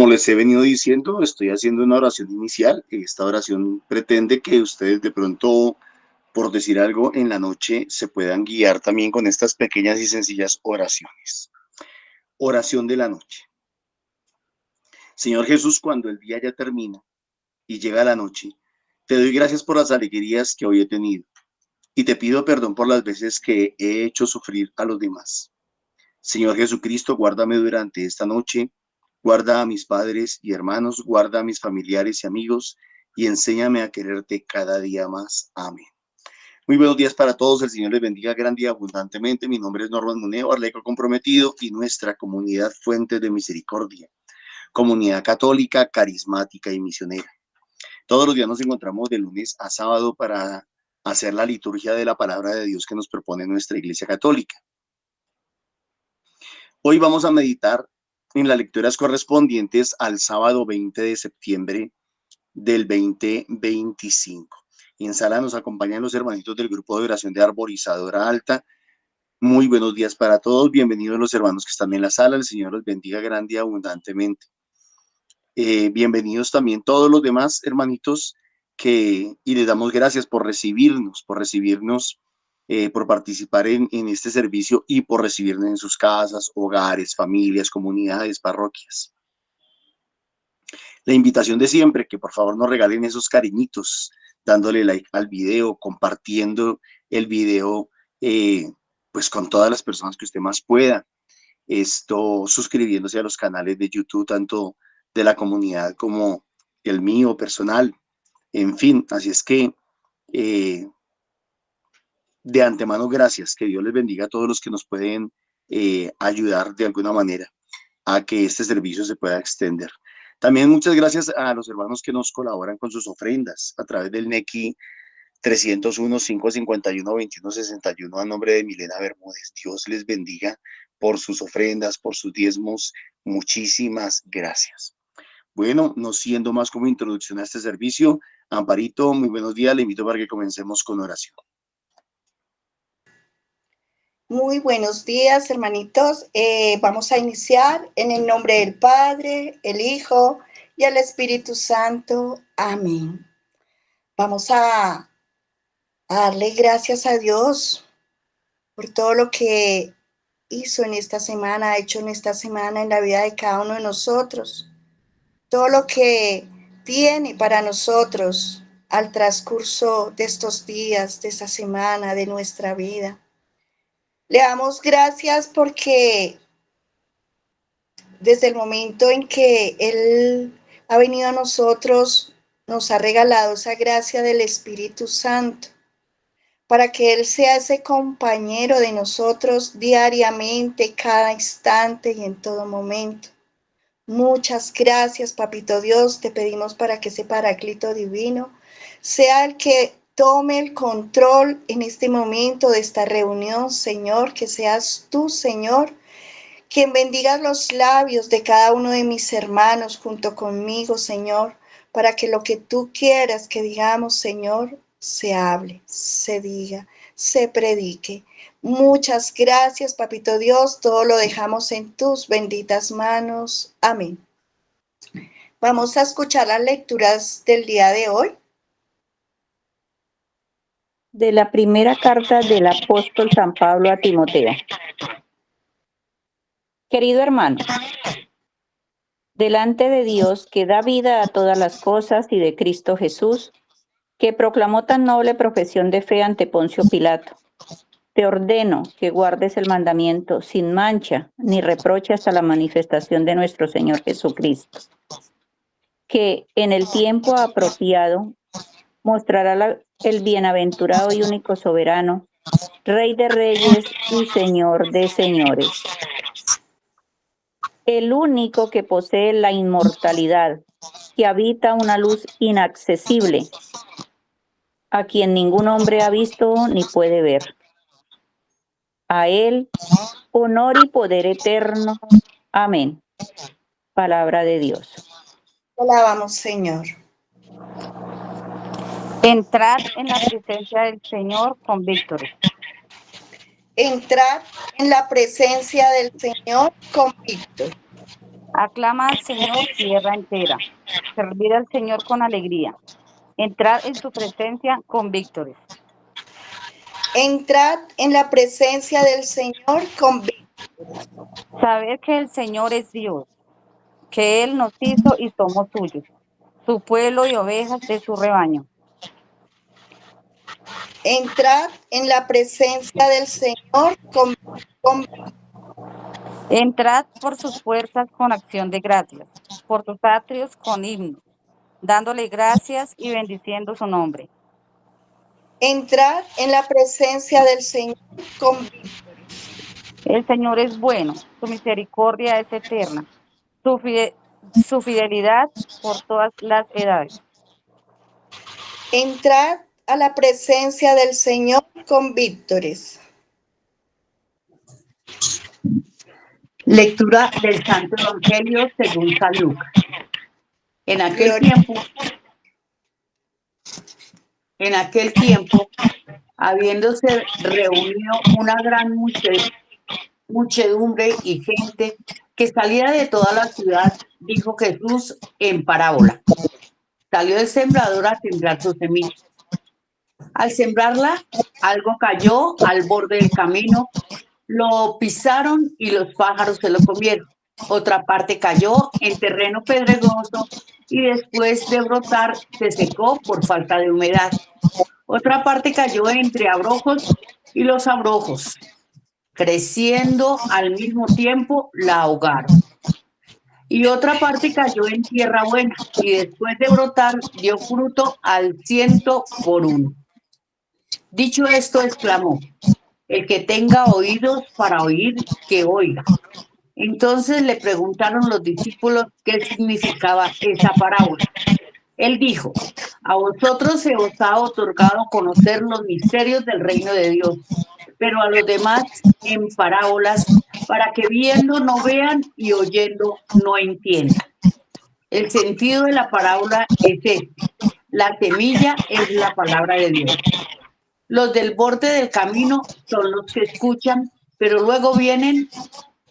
Como les he venido diciendo, estoy haciendo una oración inicial. Esta oración pretende que ustedes de pronto, por decir algo, en la noche se puedan guiar también con estas pequeñas y sencillas oraciones. Oración de la noche. Señor Jesús, cuando el día ya termina y llega la noche, te doy gracias por las alegrías que hoy he tenido y te pido perdón por las veces que he hecho sufrir a los demás. Señor Jesucristo, guárdame durante esta noche, guarda a mis padres y hermanos, guarda a mis familiares y amigos y enséñame a quererte cada día más. Amén. Muy buenos días para todos, el Señor les bendiga grande y abundantemente. Mi nombre es Norman Muneo, arleco comprometido y nuestra comunidad Fuente de Misericordia, comunidad católica, carismática y misionera. Todos los días nos encontramos de lunes a sábado para hacer la liturgia de la palabra de Dios que nos propone nuestra Iglesia Católica. Hoy vamos a meditar en las lecturas correspondientes al sábado 20 de septiembre del 2025. En sala nos acompañan los hermanitos del grupo de oración de Arborizadora Alta. Muy buenos días para todos. Bienvenidos los hermanos que están en la sala. El Señor los bendiga grande y abundantemente. Bienvenidos también todos los demás hermanitos y les damos gracias por recibirnos, por participar en este servicio y por recibirnos en sus casas, hogares, familias, comunidades, parroquias. La invitación de siempre, que por favor nos regalen esos cariñitos, dándole like al video, compartiendo el video pues con todas las personas que usted más pueda. Suscribiéndose a los canales de YouTube, tanto de la comunidad como el mío personal. En fin, así es que de antemano, gracias. Que Dios les bendiga a todos los que nos pueden ayudar de alguna manera a que este servicio se pueda extender. También muchas gracias a los hermanos que nos colaboran con sus ofrendas a través del NECI 301-551-2161 a nombre de Milena Bermúdez. Dios les bendiga por sus ofrendas, por sus diezmos. Muchísimas gracias. Bueno, no siendo más como introducción a este servicio, Amparito, muy buenos días. Le invito para que comencemos con oración. Muy buenos días, hermanitos. Vamos a iniciar en el nombre del Padre, el Hijo y el Espíritu Santo. Amén. Vamos a darle gracias a Dios por todo lo que hizo en esta semana, ha hecho en esta semana en la vida de cada uno de nosotros. Todo lo que tiene para nosotros al transcurso de estos días, de esta semana, de nuestra vida. Le damos gracias porque desde el momento en que Él ha venido a nosotros, nos ha regalado esa gracia del Espíritu Santo, para que Él sea ese compañero de nosotros diariamente, cada instante y en todo momento. Muchas gracias, Papito Dios, te pedimos para que ese Paráclito divino sea el que tome el control en este momento de esta reunión, Señor, que seas tú, Señor, quien bendiga los labios de cada uno de mis hermanos junto conmigo, Señor, para que lo que tú quieras que digamos, Señor, se hable, se diga, se predique. Muchas gracias, Papito Dios, todo lo dejamos en tus benditas manos. Amén. Vamos a escuchar las lecturas del día de hoy. De la primera carta del apóstol San Pablo a Timoteo. Querido hermano, delante de Dios que da vida a todas las cosas y de Cristo Jesús, que proclamó tan noble profesión de fe ante Poncio Pilato, te ordeno que guardes el mandamiento sin mancha ni reproche hasta la manifestación de nuestro Señor Jesucristo, que en el tiempo apropiado mostrará el bienaventurado y único soberano, Rey de reyes y Señor de señores. El único que posee la inmortalidad, que habita una luz inaccesible, a quien ningún hombre ha visto ni puede ver. A él, honor y poder eterno. Amén. Palabra de Dios. Alabamos, Señor. Entrad en la presencia del Señor con víctoras. Entrar en la presencia del Señor con víctor. Aclama al Señor tierra entera. Servid al Señor con alegría. Entrad en su presencia con víctores. Entrad en la presencia del Señor con Sabed que el Señor es Dios, que Él nos hizo y somos suyos, su pueblo y ovejas de su rebaño. Entrad en la presencia del Señor con Entrad por sus puertas con acción de gracias, por sus atrios con himnos, dándole gracias y bendiciendo su nombre. Entrad en la presencia del Señor con El Señor es bueno, su misericordia es eterna, su fidelidad por todas las edades. Entrad a la presencia del Señor con víctores. Lectura del Santo Evangelio según San Lucas. En aquel tiempo, habiéndose reunido una gran muchedumbre y gente que salía de toda la ciudad, dijo Jesús en parábola: salió el sembrador a sembrar su semilla. Al sembrarla, algo cayó al borde del camino, lo pisaron y los pájaros se lo comieron. Otra parte cayó en terreno pedregoso y después de brotar se secó por falta de humedad. Otra parte cayó entre abrojos y los abrojos, creciendo al mismo tiempo, la ahogaron. Y otra parte cayó en tierra buena y después de brotar dio fruto al 100 por 1. Dicho esto, exclamó: el que tenga oídos para oír, que oiga. Entonces le preguntaron los discípulos qué significaba esa parábola. Él dijo: a vosotros se os ha otorgado conocer los misterios del reino de Dios, pero a los demás en parábolas, para que viendo no vean y oyendo no entiendan. El sentido de la parábola es este: la semilla es la palabra de Dios. Los del borde del camino son los que escuchan, pero luego viene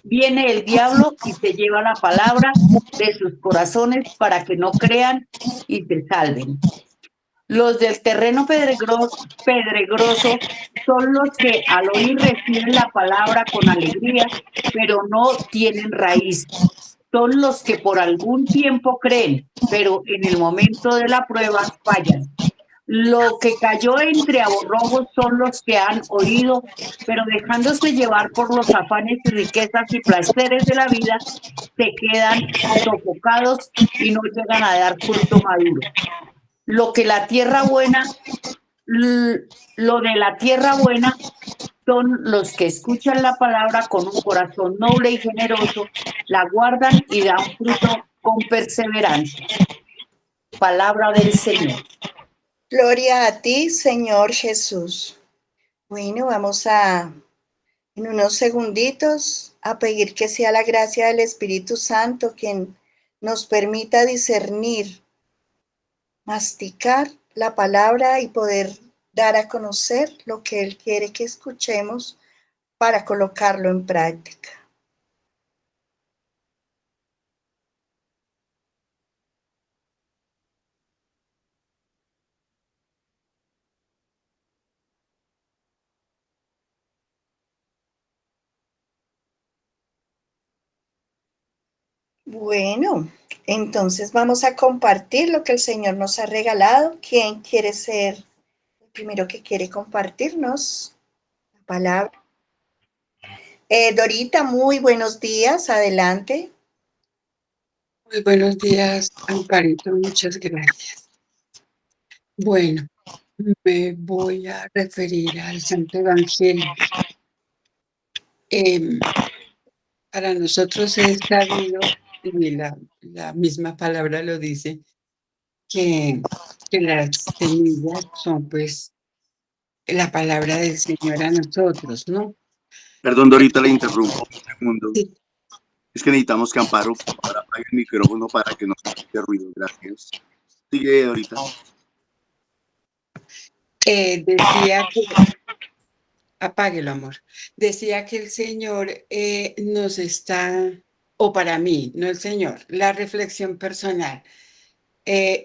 el diablo y se lleva la palabra de sus corazones para que no crean y se salven. Los del terreno pedregoso son los que al oír reciben la palabra con alegría, pero no tienen raíz. Son los que por algún tiempo creen, pero en el momento de la prueba fallan. Lo que cayó entre abrojos son los que han oído, pero dejándose llevar por los afanes y riquezas y placeres de la vida, se quedan sofocados y no llegan a dar fruto maduro. Lo de la tierra buena son los que escuchan la palabra con un corazón noble y generoso, la guardan y dan fruto con perseverancia. Palabra del Señor. Gloria a ti, Señor Jesús. Bueno, vamos en unos segunditos a pedir que sea la gracia del Espíritu Santo quien nos permita discernir, masticar la palabra y poder dar a conocer lo que Él quiere que escuchemos para colocarlo en práctica. Bueno, entonces vamos a compartir lo que el Señor nos ha regalado. ¿Quién quiere ser el primero que quiere compartirnos la palabra? Dorita, muy buenos días, adelante. Muy buenos días, Amparito, muchas gracias. Bueno, me voy a referir al Santo Evangelio. Para nosotros es sabido, y la misma palabra lo dice, que las semillas son pues la palabra del Señor a nosotros, ¿no? Perdón, Dorita, le interrumpo un segundo. Sí. Es que necesitamos que Amparo apague el micrófono para que no se escuche ruido. Gracias. Sigue, Dorita. Decía que, apáguelo, amor. Decía que el Señor nos está o para mí, no el Señor, la reflexión personal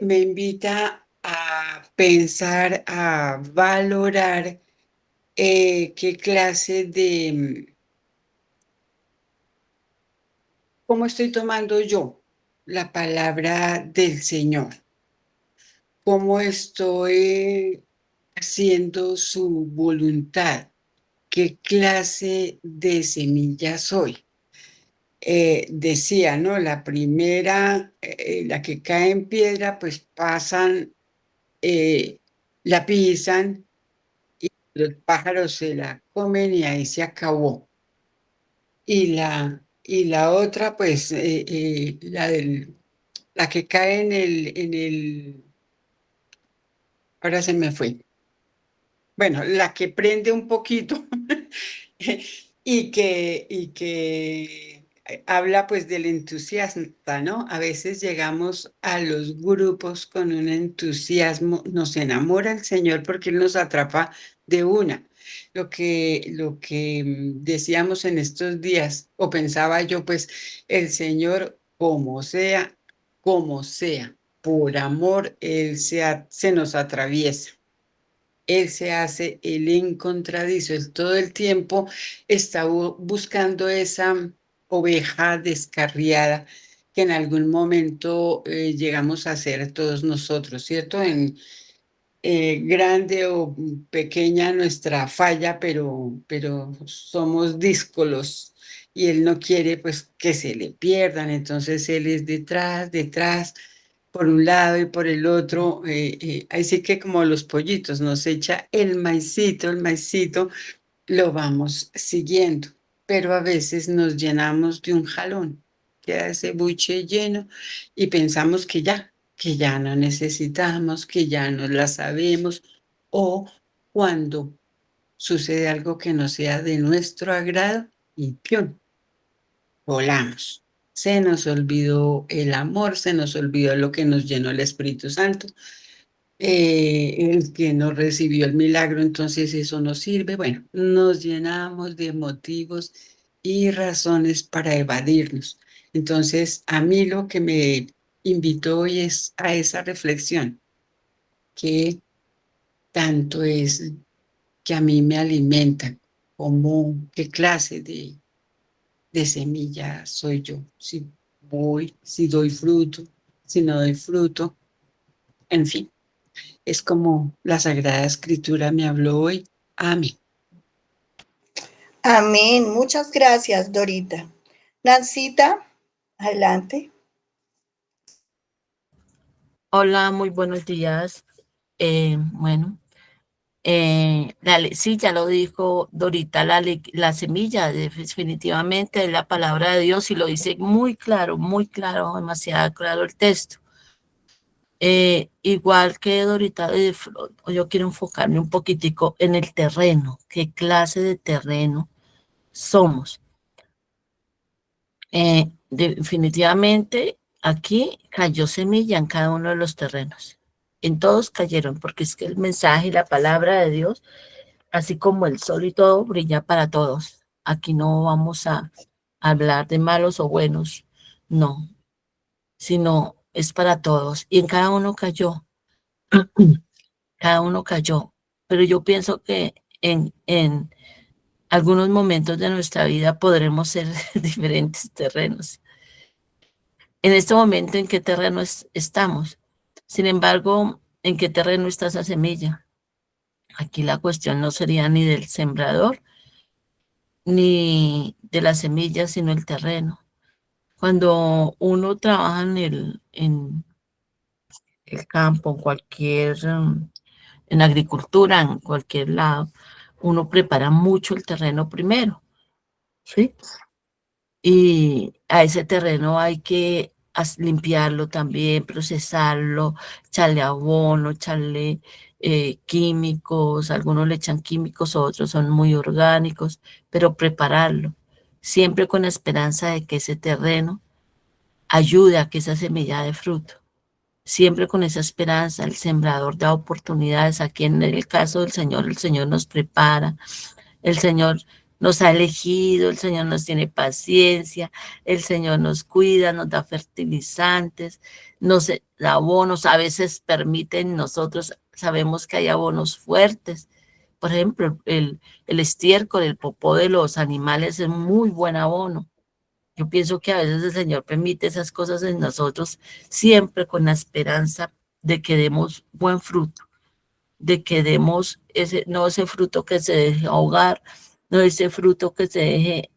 me invita a pensar, a valorar qué clase de, cómo estoy tomando yo la palabra del Señor, cómo estoy haciendo su voluntad, qué clase de semilla soy. Decía, ¿no? La primera, la que cae en piedra, pues pasan, la pisan y los pájaros se la comen y ahí se acabó. Y la otra, pues, la que cae ahora se me fue. Bueno, la que prende un poquito y que habla pues del entusiasta, ¿no? A veces llegamos a los grupos con un entusiasmo, nos enamora el Señor porque Él nos atrapa de una. Lo que decíamos en estos días, o pensaba yo, pues el Señor, como sea, por amor, Él se nos atraviesa. Él se hace el encontradizo, él todo el tiempo está buscando esa oveja descarriada que en algún momento llegamos a ser todos nosotros, ¿cierto? En grande o pequeña nuestra falla, pero somos díscolos y él no quiere pues que se le pierdan, entonces él es detrás, detrás por un lado y por el otro, así que como los pollitos, nos echa el maicito, lo vamos siguiendo, pero a veces nos llenamos de un jalón, queda ese buche lleno y pensamos que ya no necesitamos, que ya no la sabemos, o cuando sucede algo que no sea de nuestro agrado y ¡pium! Volamos. Se nos olvidó el amor, se nos olvidó lo que nos llenó el Espíritu Santo, el que nos recibió el milagro, entonces eso nos sirve. Bueno, nos llenamos de motivos y razones para evadirnos. Entonces, a mí lo que me invitó hoy es a esa reflexión, que tanto es que a mí me alimenta, como qué clase de semilla soy yo, si doy fruto, si no doy fruto, en fin, es como la Sagrada Escritura me habló hoy a mí. Amén. Muchas gracias, Dorita. Nancita, adelante. Hola, muy buenos días. Bueno, sí, ya lo dijo Dorita, la semilla definitivamente es la palabra de Dios y lo dice muy claro, demasiado claro el texto. Igual que Dorita, yo quiero enfocarme un poquitico en el terreno, qué clase de terreno somos. Definitivamente aquí cayó semilla en cada uno de los terrenos. En todos cayeron, porque es que el mensaje y la palabra de Dios, así como el sol y todo, brilla para todos. Aquí no vamos a hablar de malos o buenos, no, sino es para todos. Y en cada uno cayó, cada uno cayó. Pero yo pienso que en algunos momentos de nuestra vida podremos ser diferentes terrenos. En este momento, ¿en qué terreno estamos? Sin embargo, ¿en qué terreno está esa semilla? Aquí la cuestión no sería ni del sembrador, ni de la semilla, sino el terreno. Cuando uno trabaja en el campo, en agricultura, en cualquier lado, uno prepara mucho el terreno primero, ¿sí? Y a ese terreno hay que limpiarlo también, procesarlo, echarle abono, echarle químicos, algunos le echan químicos, otros son muy orgánicos, pero prepararlo, siempre con la esperanza de que ese terreno ayude a que esa semilla dé fruto. Siempre con esa esperanza, el sembrador da oportunidades. Aquí en el caso del Señor, el Señor nos prepara, el Señor nos ha elegido, el Señor nos tiene paciencia, el Señor nos cuida, nos da fertilizantes, nos da abonos, a veces permiten nosotros, sabemos que hay abonos fuertes. Por ejemplo, el estiércol, el popó de los animales es muy buen abono. Yo pienso que a veces el Señor permite esas cosas en nosotros siempre con la esperanza de que demos buen fruto, de que demos no ese fruto que se deje ahogar, no ese fruto que se deje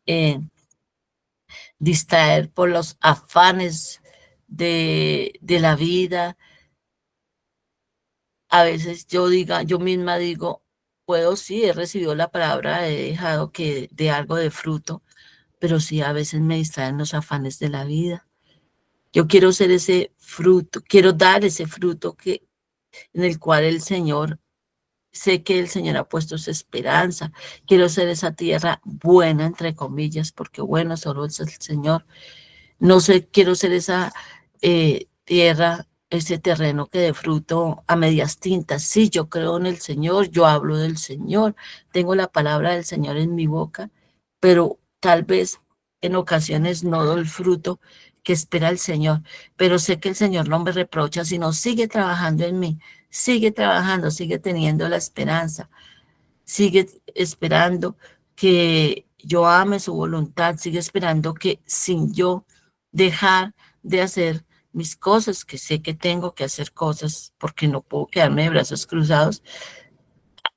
distraer por los afanes de la vida. A veces yo misma digo, sí, he recibido la palabra, he dejado que dé algo de fruto, pero sí a veces me distraen los afanes de la vida. Yo quiero ser ese fruto, quiero dar ese fruto en el cual el Señor, sé que el Señor ha puesto su esperanza. Quiero ser esa tierra buena, entre comillas, porque bueno solo es el Señor. No sé, quiero ser esa tierra, ese terreno que dé fruto a medias tintas. Sí, yo creo en el Señor, yo hablo del Señor, tengo la palabra del Señor en mi boca, pero tal vez en ocasiones no doy el fruto que espera el Señor, pero sé que el Señor no me reprocha, sino sigue trabajando en mí, sigue trabajando, sigue teniendo la esperanza, sigue esperando que yo ame su voluntad, sigue esperando que sin yo dejar de hacer mis cosas, que sé que tengo que hacer cosas porque no puedo quedarme de brazos cruzados,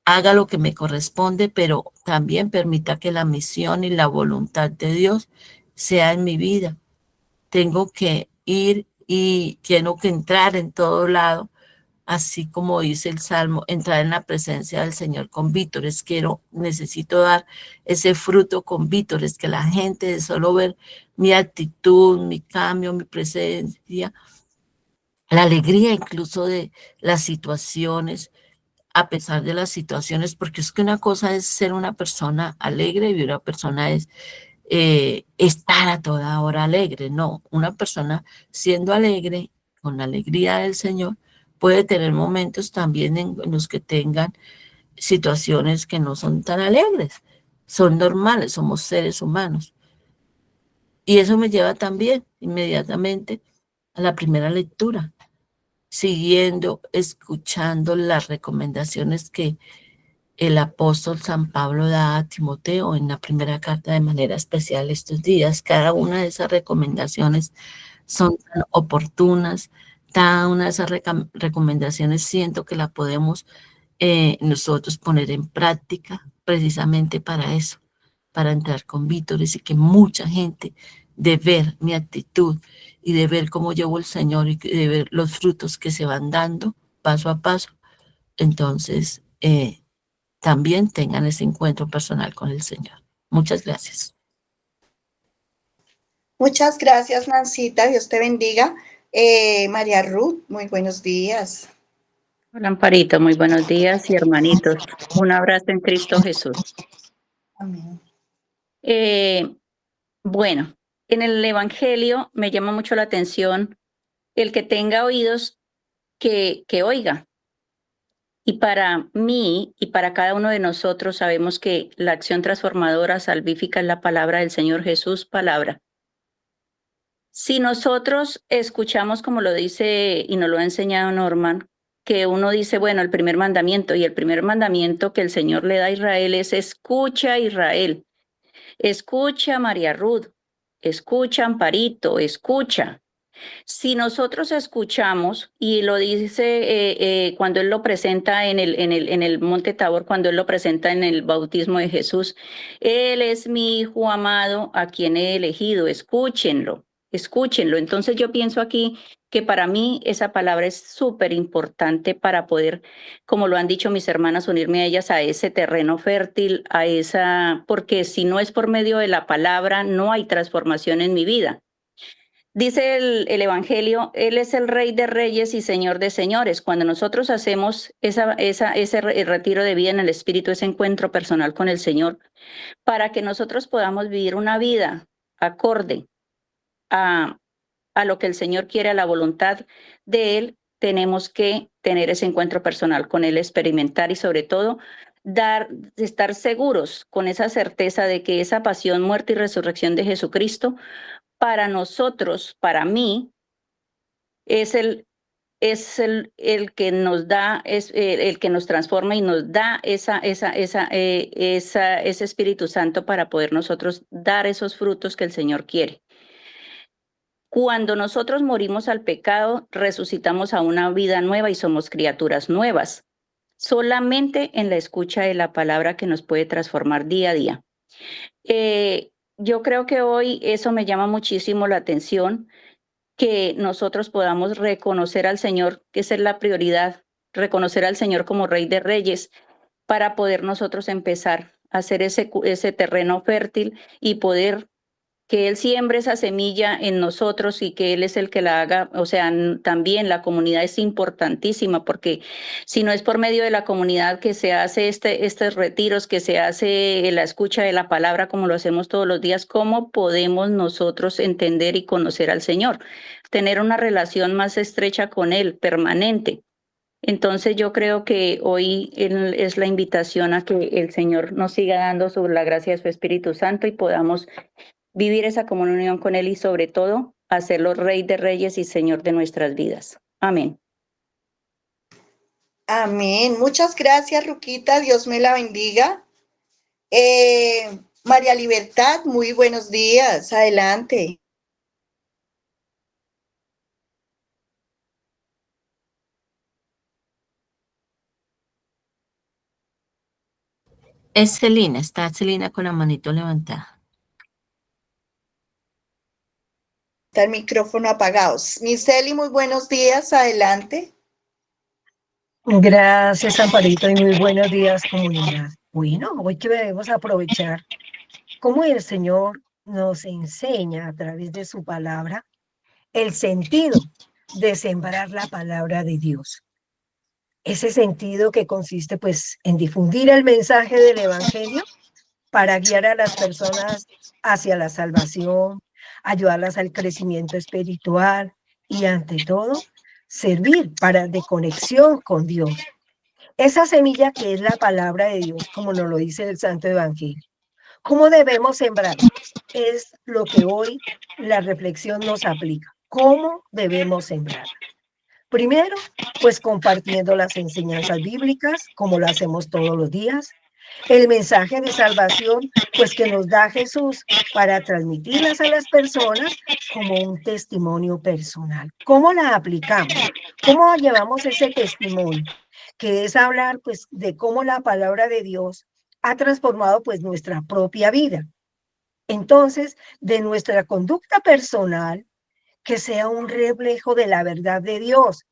haga lo que me corresponde, pero también permita que la misión y la voluntad de Dios sea en mi vida. Tengo que ir y tengo que entrar en todo lado, así como dice el Salmo, entrar en la presencia del Señor con vítores. Necesito dar ese fruto con vítores, que la gente de solo ver mi actitud, mi cambio, mi presencia, la alegría incluso de las situaciones, a pesar de las situaciones, porque es que una cosa es ser una persona alegre y una persona es estar a toda hora alegre. No, una persona siendo alegre, con la alegría del Señor, puede tener momentos también en los que tengan situaciones que no son tan alegres. Son normales, somos seres humanos. Y eso me lleva también inmediatamente a la primera lectura, siguiendo, escuchando las recomendaciones que el apóstol San Pablo da a Timoteo en la primera carta de manera especial estos días. Cada una de esas recomendaciones son tan oportunas, cada una de esas recomendaciones siento que la podemos nosotros poner en práctica precisamente para eso, para entrar con vítores y que mucha gente de ver mi actitud y de ver cómo llevo el Señor y de ver los frutos que se van dando paso a paso, entonces también tengan ese encuentro personal con el Señor. Muchas gracias. Muchas gracias, Nancita. Dios te bendiga. María Ruth, muy buenos días. Hola, Amparito, muy buenos días y hermanitos. Un abrazo en Cristo Jesús. Amén. Bueno, en el Evangelio me llama mucho la atención el que tenga oídos que oiga. Y para mí y para cada uno de nosotros sabemos que la acción transformadora, salvífica es la palabra del Señor Jesús, palabra. Si nosotros escuchamos, como lo dice y nos lo ha enseñado Norman, que uno dice, bueno, el primer mandamiento, y el primer mandamiento que el Señor le da a Israel es: escucha, Israel, escucha, María Ruth, escucha, Amparito, escucha. Si nosotros escuchamos, y lo dice cuando Él lo presenta en el Monte Tabor, cuando Él lo presenta en el bautismo de Jesús, Él es mi Hijo amado a quien he elegido, escúchenlo, escúchenlo. Entonces yo pienso aquí que para mí esa palabra es súper importante para poder, como lo han dicho mis hermanas, unirme a ellas a ese terreno fértil, porque si no es por medio de la palabra, no hay transformación en mi vida. Dice el Evangelio, Él es el Rey de Reyes y Señor de Señores. Cuando nosotros hacemos ese retiro de vida en el Espíritu, ese encuentro personal con el Señor, para que nosotros podamos vivir una vida acorde a lo que el Señor quiere, a la voluntad de Él, tenemos que tener ese encuentro personal con Él, experimentar y sobre todo estar seguros con esa certeza de que esa pasión, muerte y resurrección de Jesucristo, para nosotros, para mí, es el que nos da, es el que nos transforma y nos da ese Espíritu Santo para poder nosotros dar esos frutos que el Señor quiere. Cuando nosotros morimos al pecado, resucitamos a una vida nueva y somos criaturas nuevas, solamente en la escucha de la palabra que nos puede transformar día a día. Yo creo que hoy eso me llama muchísimo la atención, que nosotros podamos reconocer al Señor, que esa es la prioridad, reconocer al Señor como Rey de Reyes, para poder nosotros empezar a hacer ese terreno fértil y poder que Él siembre esa semilla en nosotros y que Él es el que la haga. O sea, también la comunidad es importantísima, porque si no es por medio de la comunidad que se hace estos retiros, que se hace la escucha de la palabra como lo hacemos todos los días, ¿cómo podemos nosotros entender y conocer al Señor? Tener una relación más estrecha con Él, permanente. Entonces yo creo que hoy es la invitación a que el Señor nos siga dando sobre la gracia de su Espíritu Santo y podamos vivir esa comunión con Él y sobre todo hacerlo Rey de Reyes y Señor de nuestras vidas. Amén. Amén. Muchas gracias, Ruquita. Dios me la bendiga. María Libertad, muy buenos días. Adelante. Es Celina, está Celina con la manito levantada. Está el micrófono apagado. Miseli, muy buenos días. Adelante. Gracias, Amparito, y muy buenos días, comunidad. Bueno, hoy que debemos aprovechar cómo el Señor nos enseña a través de su palabra el sentido de sembrar la palabra de Dios. Ese sentido que consiste pues en difundir el mensaje del Evangelio para guiar a las personas hacia la salvación, ayudarlas al crecimiento espiritual y ante todo servir para de conexión con Dios. Esa semilla que es la palabra de Dios, como nos lo dice el Santo Evangelio. ¿Cómo debemos sembrar? Es lo que hoy la reflexión nos aplica. ¿Cómo debemos sembrar? Primero, pues compartiendo las enseñanzas bíblicas, como lo hacemos todos los días. El mensaje de salvación, pues que nos da Jesús para transmitirlas a las personas como un testimonio personal. ¿Cómo la aplicamos? ¿Cómo llevamos ese testimonio? Que es hablar pues de cómo la palabra de Dios ha transformado pues nuestra propia vida. Entonces, de nuestra conducta personal, que sea un reflejo de la verdad de Dios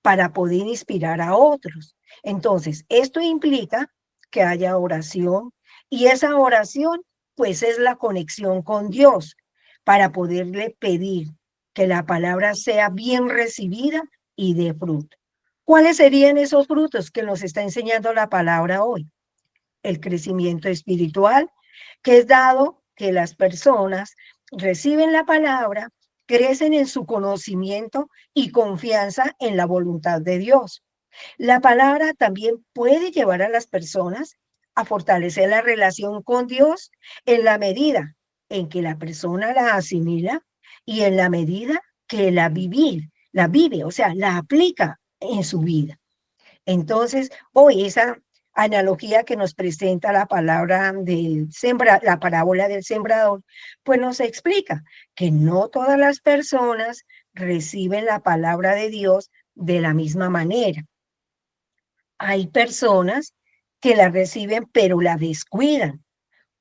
para poder inspirar a otros. Entonces, esto implica que haya oración y esa oración pues es la conexión con Dios para poderle pedir que la palabra sea bien recibida y dé fruto. ¿Cuáles serían esos frutos que nos está enseñando la palabra hoy? El crecimiento espiritual, que es dado que las personas reciben la palabra, crecen en su conocimiento y confianza en la voluntad de Dios. La palabra también puede llevar a las personas a fortalecer la relación con Dios en la medida en que la persona la asimila y en la medida que la vive, o sea, la aplica en su vida. Entonces, hoy esa analogía que nos presenta la palabra la parábola del sembrador, pues nos explica que no todas las personas reciben la palabra de Dios de la misma manera. Hay personas que la reciben pero la descuidan,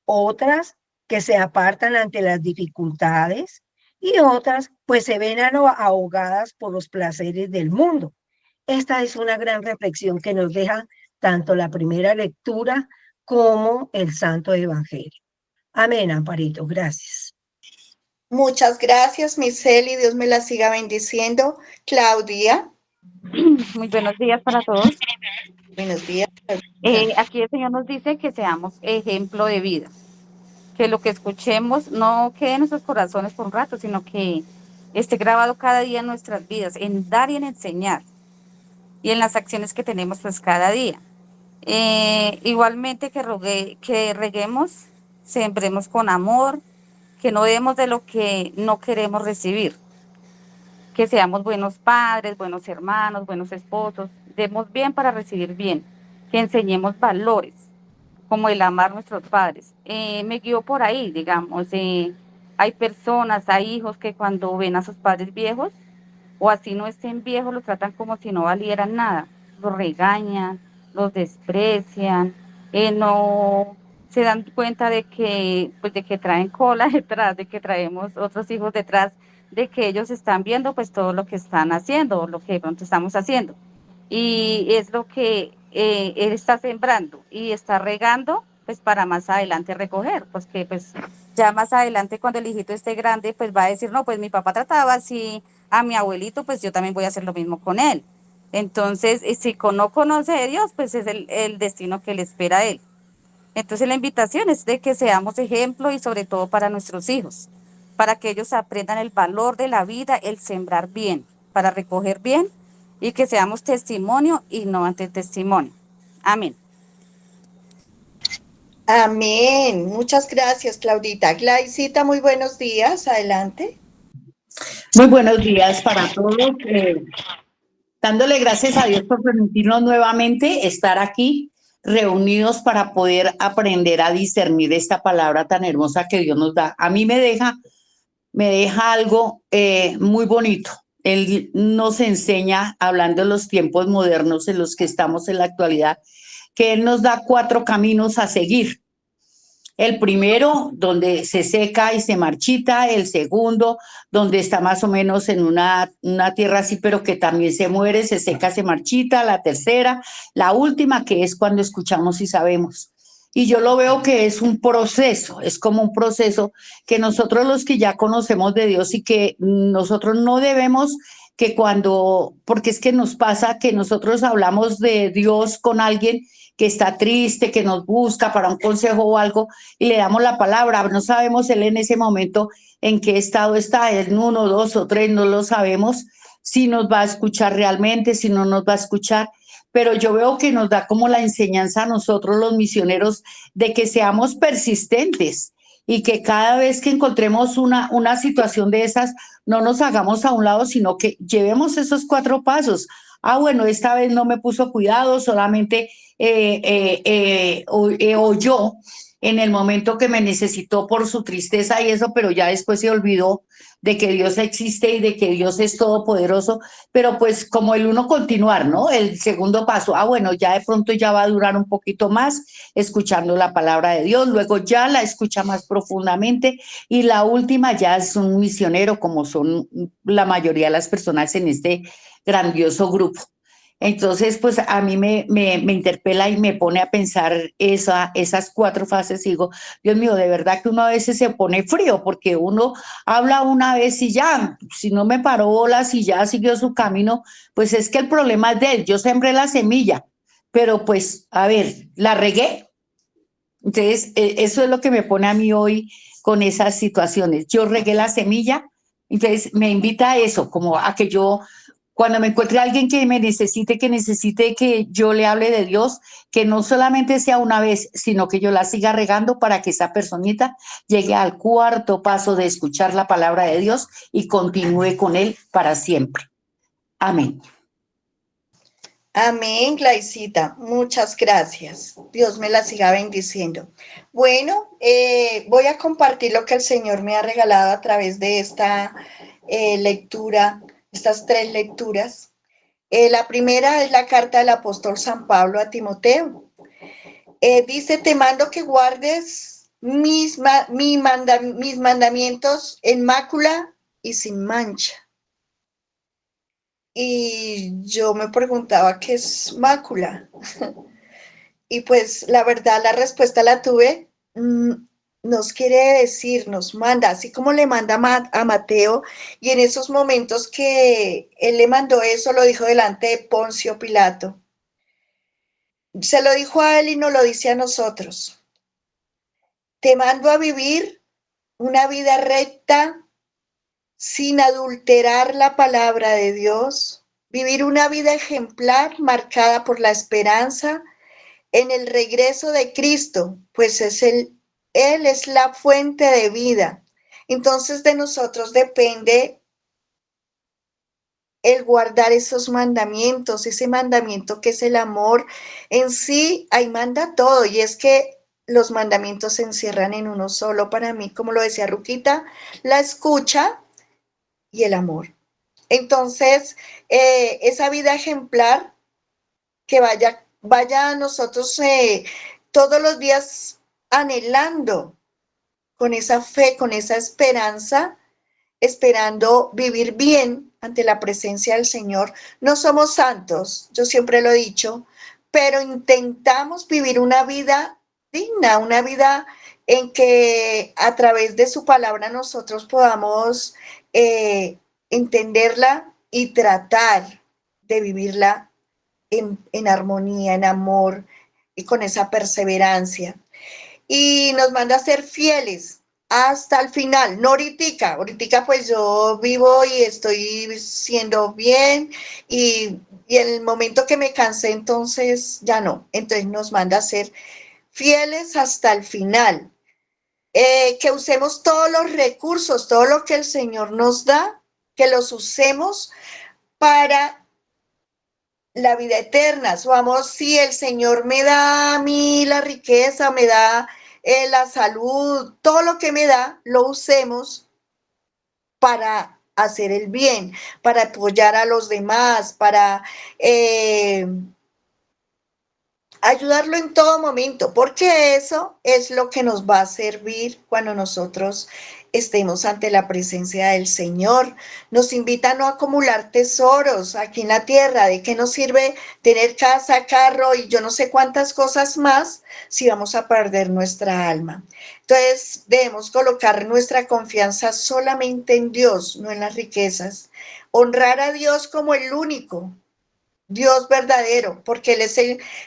otras que se apartan ante las dificultades y otras pues se ven ahogadas por los placeres del mundo. Esta es una gran reflexión que nos deja tanto la primera lectura como el Santo Evangelio. Amén, Amparito, gracias. Muchas gracias, Miseli. Dios me la siga bendiciendo. Claudia. Muy buenos días para todos. Buenos días. Aquí el Señor nos dice que seamos ejemplo de vida, que lo que escuchemos no quede en nuestros corazones por un rato, sino que esté grabado cada día en nuestras vidas, en dar y en enseñar, y en las acciones que tenemos pues cada día. Igualmente que reguemos, sembremos con amor, que no demos de lo que no queremos recibir, que seamos buenos padres, buenos hermanos, buenos esposos, demos bien para recibir bien, que enseñemos valores, como el amar a nuestros padres. Me guío por ahí, digamos, hay personas, hay hijos que cuando ven a sus padres viejos, o así no estén viejos, los tratan como si no valieran nada, los regañan, los desprecian, no se dan cuenta de que, pues, de que traen cola detrás, de que traemos otros hijos detrás, de que ellos están viendo pues todo lo que están haciendo, lo que de pronto estamos haciendo. Y es lo que él está sembrando y está regando pues para más adelante recoger, pues que pues ya más adelante cuando el hijito esté grande pues va a decir, no, pues mi papá trataba así a mi abuelito, pues yo también voy a hacer lo mismo con él. Entonces, si no conoce de Dios, pues es el destino que le espera a él. Entonces la invitación es de que seamos ejemplo y sobre todo para nuestros hijos, para que ellos aprendan el valor de la vida, el sembrar bien, para recoger bien y que seamos testimonio y no ante testimonio. Amén. Amén. Muchas gracias, Claudita. Glaicita, muy buenos días. Adelante. Muy buenos días para todos. Dándole gracias a Dios por permitirnos nuevamente estar aquí reunidos para poder aprender a discernir esta palabra tan hermosa que Dios nos da. A mí me deja algo muy bonito. Él nos enseña, hablando de los tiempos modernos en los que estamos en la actualidad, que Él nos da 4 caminos a seguir. El primero, donde se seca y se marchita. El segundo, donde está más o menos en una tierra así, pero que también se muere, se seca, se marchita. La tercera, la última, que es cuando escuchamos y sabemos. Y yo lo veo que es un proceso, es como un proceso que nosotros los que ya conocemos de Dios y que nosotros no debemos que porque es que nos pasa que nosotros hablamos de Dios con alguien que está triste, que nos busca para un consejo o algo, y le damos la palabra. No sabemos él en ese momento en qué estado está, en 1, 2 o 3, no lo sabemos, si nos va a escuchar realmente, si no nos va a escuchar. Pero yo veo que nos da como la enseñanza a nosotros los misioneros de que seamos persistentes y que cada vez que encontremos una situación de esas, no nos hagamos a un lado, sino que llevemos esos 4 pasos. Bueno, esta vez no me puso cuidado, solamente oyó en el momento que me necesitó por su tristeza y eso, pero ya después se olvidó de que Dios existe y de que Dios es todopoderoso, pero pues como el uno continuar, ¿no? El segundo paso, bueno, ya de pronto ya va a durar un poquito más escuchando la palabra de Dios, luego ya la escucha más profundamente y la última ya es un misionero como son la mayoría de las personas en este grandioso grupo. Entonces, pues a mí me interpela y me pone a pensar esas 4 fases y digo, Dios mío, de verdad que uno a veces se pone frío porque uno habla una vez y ya, si no me paró bolas y ya siguió su camino, pues es que el problema es de él. Yo sembré la semilla, pero pues, a ver, la regué. Entonces, eso es lo que me pone a mí hoy con esas situaciones. Yo regué la semilla, entonces me invita a eso, como a que yo cuando me encuentre alguien que me necesite que yo le hable de Dios, que no solamente sea una vez, sino que yo la siga regando para que esa personita llegue al 4.º paso de escuchar la palabra de Dios y continúe con él para siempre. Amén. Amén, Glaicita. Muchas gracias. Dios me la siga bendiciendo. Bueno, voy a compartir lo que el Señor me ha regalado a través de esta lectura, estas 3 lecturas. La primera es la carta del apóstol San Pablo a Timoteo. Dice, te mando que guardes mis mandamientos en mácula y sin mancha. Y yo me preguntaba, ¿qué es mácula? Y pues la verdad, la respuesta la tuve. Nos quiere decir, nos manda, así como le manda a Mateo, y en esos momentos que él le mandó eso, lo dijo delante de Poncio Pilato. Se lo dijo a él y nos lo dice a nosotros. Te mando a vivir una vida recta, sin adulterar la palabra de Dios, vivir una vida ejemplar marcada por la esperanza, en el regreso de Cristo, pues Él es la fuente de vida. Entonces de nosotros depende el guardar esos mandamientos, ese mandamiento que es el amor en sí, ahí manda todo, y es que los mandamientos se encierran en uno solo para mí, como lo decía Ruquita, la escucha y el amor. Entonces, esa vida ejemplar que vaya a nosotros todos los días anhelando con esa fe, con esa esperanza, esperando vivir bien ante la presencia del Señor. No somos santos, yo siempre lo he dicho, pero intentamos vivir una vida digna, una vida en que a través de su palabra nosotros podamos entenderla y tratar de vivirla en armonía, en amor y con esa perseverancia. Y nos manda a ser fieles hasta el final, no ahorita pues yo vivo y estoy siendo bien y en el momento que me cansé entonces ya no, entonces nos manda a ser fieles hasta el final, que usemos todos los recursos, todo lo que el Señor nos da, que los usemos para la vida eterna. Vamos, si el Señor me da a mí la riqueza, me da la salud, todo lo que me da, lo usemos para hacer el bien, para apoyar a los demás, para ayudarlo en todo momento, porque eso es lo que nos va a servir cuando nosotros estemos ante la presencia del Señor. Nos invita a no acumular tesoros aquí en la tierra. ¿De qué nos sirve tener casa, carro y yo no sé cuántas cosas más si vamos a perder nuestra alma? Entonces debemos colocar nuestra confianza solamente en Dios, no en las riquezas. Honrar a Dios como el único Dios verdadero, porque Él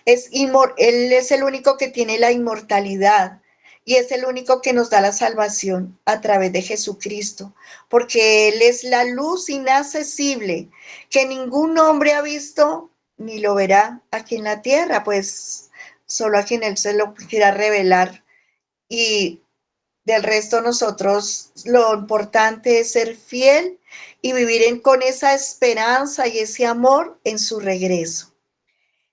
es el único que tiene la inmortalidad y es el único que nos da la salvación a través de Jesucristo, porque Él es la luz inaccesible que ningún hombre ha visto ni lo verá aquí en la tierra, pues solo a quien Él se lo quiera revelar. Y del resto nosotros lo importante es ser fiel y vivir con esa esperanza y ese amor en su regreso.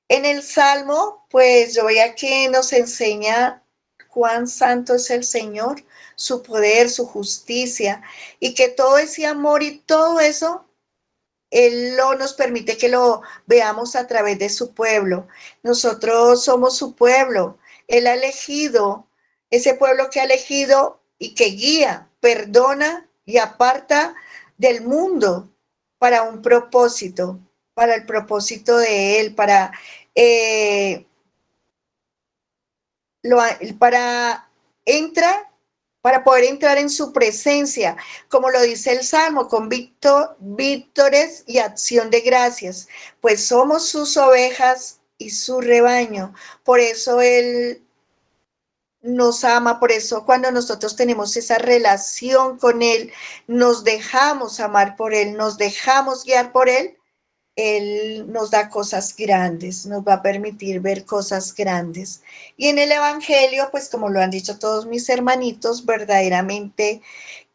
En el Salmo, pues yo veía que nos enseña cuán santo es el Señor, su poder, su justicia, y que todo ese amor y todo eso, Él nos permite que lo veamos a través de su pueblo. Nosotros somos su pueblo. Él ha elegido, ese pueblo que ha elegido y que guía, perdona y aparta del mundo para un propósito, para el propósito de Él, eh, para entrar, para poder entrar en su presencia, como lo dice el Salmo, con vítores y acción de gracias, pues somos sus ovejas y su rebaño. Por eso Él nos ama, por eso cuando nosotros tenemos esa relación con Él, nos dejamos amar por Él, nos dejamos guiar por Él, Él nos da cosas grandes, nos va a permitir ver cosas grandes. Y en el Evangelio, pues como lo han dicho todos mis hermanitos, verdaderamente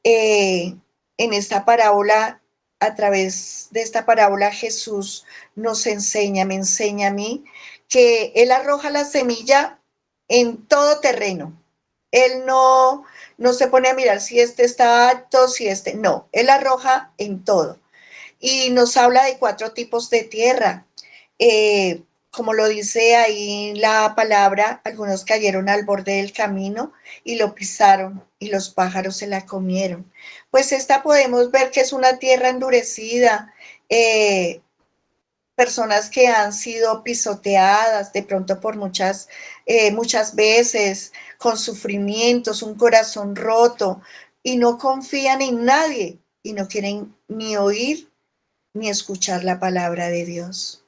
en esta parábola, a través de esta parábola, Jesús nos enseña, me enseña a mí, que Él arroja la semilla en todo terreno. Él no se pone a mirar si este está apto, si este, no, Él arroja en todo. Y nos habla de 4 tipos de tierra. Como lo dice ahí la palabra, algunos cayeron al borde del camino y lo pisaron y los pájaros se la comieron. Pues esta podemos ver que es una tierra endurecida, personas que han sido pisoteadas de pronto por muchas veces, con sufrimientos, un corazón roto y no confían en nadie y no quieren ni oír ni escuchar la palabra de Dios.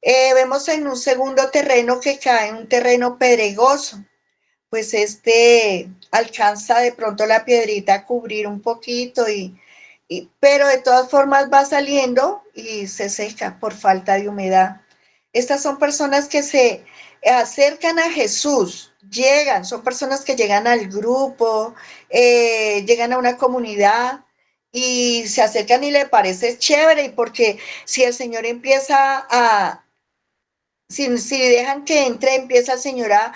Vemos en un segundo terreno que cae en un terreno pedregoso, pues alcanza de pronto la piedrita a cubrir un poquito, pero de todas formas va saliendo y se seca por falta de humedad. Estas son personas que acercan a Jesús, llegan, son personas que llegan al grupo, llegan a una comunidad y se acercan y le parece chévere, y porque si el Señor empieza a, si dejan que entre, empieza el Señor a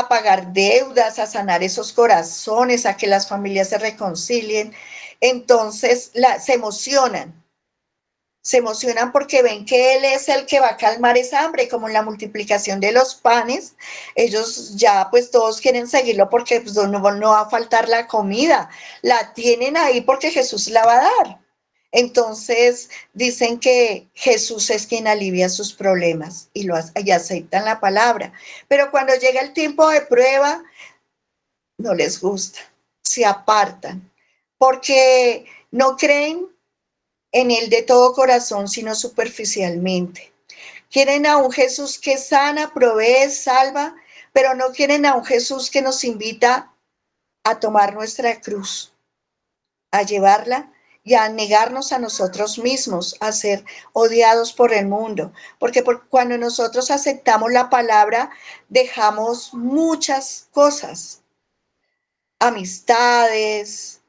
pagar deudas, a sanar esos corazones, a que las familias se reconcilien, entonces se emocionan porque ven que Él es el que va a calmar esa hambre, como en la multiplicación de los panes. Ellos ya pues todos quieren seguirlo porque pues, no va a faltar la comida, la tienen ahí porque Jesús la va a dar. Entonces dicen que Jesús es quien alivia sus problemas y aceptan la palabra. Pero cuando llega el tiempo de prueba, no les gusta, se apartan, porque no creen en Él de todo corazón, sino superficialmente. Quieren a un Jesús que sana, provee, salva, pero no quieren a un Jesús que nos invita a tomar nuestra cruz, a llevarla y a negarnos a nosotros mismos, a ser odiados por el mundo. Porque cuando nosotros aceptamos la palabra, dejamos muchas cosas, amistades,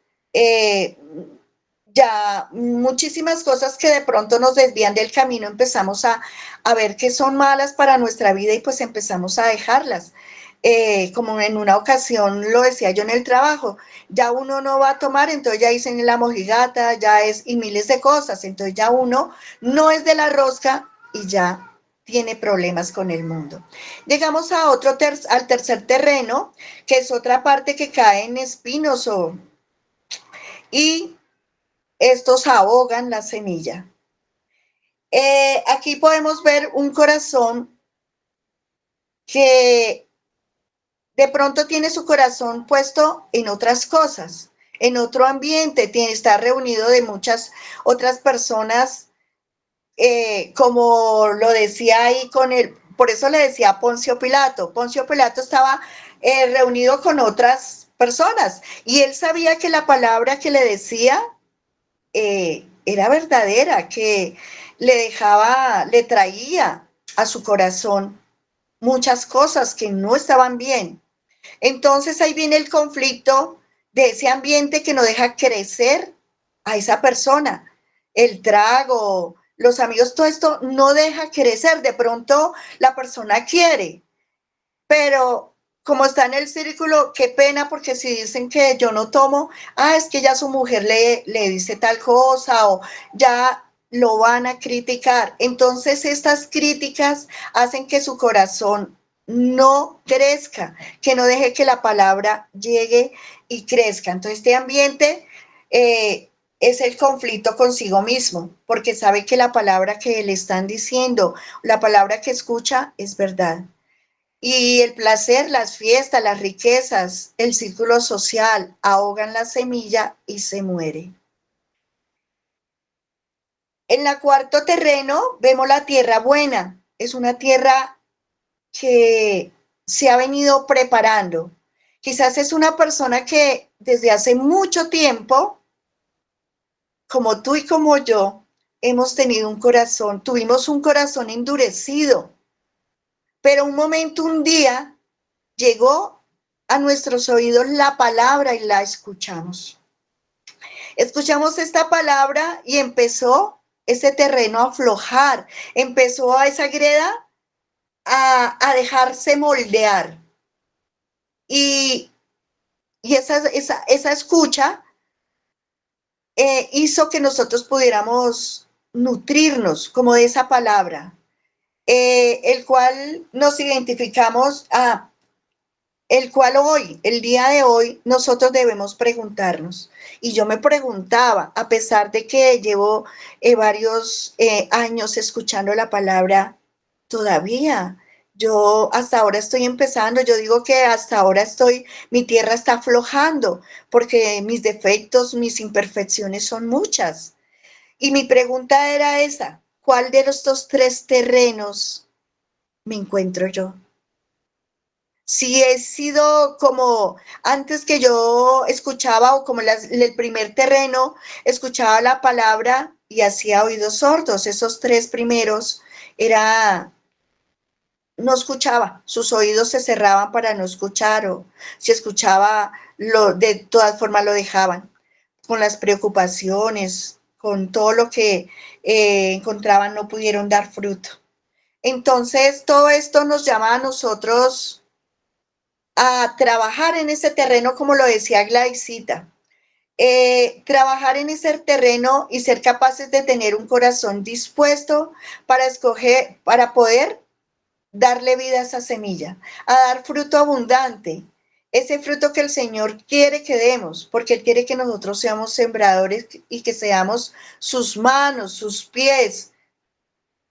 ya muchísimas cosas que de pronto nos desvían del camino, empezamos a ver que son malas para nuestra vida y pues empezamos a dejarlas. Como en una ocasión lo decía yo en el trabajo, ya uno no va a tomar, entonces ya dicen la mojigata, ya es y miles de cosas, entonces ya uno no es de la rosca y ya tiene problemas con el mundo. Llegamos a al tercer terreno, que es otra parte que cae en espinos y estos ahogan la semilla. Aquí podemos ver un corazón que de pronto tiene su corazón puesto en otras cosas, en otro ambiente, está reunido de muchas otras personas, como lo decía ahí por eso le decía Poncio Pilato. Poncio Pilato estaba reunido con otras personas y él sabía que la palabra que le decía era verdadera, que le traía a su corazón muchas cosas que no estaban bien. Entonces ahí viene el conflicto de ese ambiente que no deja crecer a esa persona. El trago, los amigos, todo esto no deja crecer. De pronto la persona quiere, pero como está en el círculo, qué pena, porque si dicen que yo no tomo, es que ya su mujer le dice tal cosa o ya lo van a criticar. Entonces estas críticas hacen que su corazón no crezca, que no deje que la palabra llegue y crezca. Entonces este ambiente es el conflicto consigo mismo, porque sabe que la palabra que le están diciendo, la palabra que escucha es verdad. Y el placer, las fiestas, las riquezas, el círculo social ahogan la semilla y se muere. En el cuarto terreno vemos la tierra buena. Es una tierra que se ha venido preparando. Quizás es una persona que desde hace mucho tiempo, como tú y como yo, tuvimos un corazón endurecido. Pero un día, llegó a nuestros oídos la palabra y la escuchamos. Escuchamos esta palabra y empezó ese terreno a aflojar, empezó a esa greda a dejarse moldear. Y esa escucha hizo que nosotros pudiéramos nutrirnos como de esa palabra, el cual nos identificamos el cual hoy, el día de hoy, nosotros debemos preguntarnos. Y yo me preguntaba, a pesar de que llevo varios años escuchando la palabra, todavía, yo hasta ahora estoy empezando, yo digo que hasta ahora mi tierra está aflojando, porque mis defectos, mis imperfecciones son muchas. Y mi pregunta era esa, ¿cuál de estos tres terrenos me encuentro yo? Si he sido como antes que yo escuchaba o como el primer terreno, escuchaba la palabra y hacía oídos sordos. Esos tres primeros era no escuchaba, sus oídos se cerraban para no escuchar, o si escuchaba, de todas formas lo dejaban, con las preocupaciones, con todo lo que encontraban, no pudieron dar fruto. Entonces, todo esto nos llama a nosotros a trabajar en ese terreno, como lo decía Gladysita. Trabajar en ese terreno y ser capaces de tener un corazón dispuesto para escoger, para poder darle vida a esa semilla, a dar fruto abundante, ese fruto que el Señor quiere que demos, porque Él quiere que nosotros seamos sembradores y que seamos sus manos, sus pies,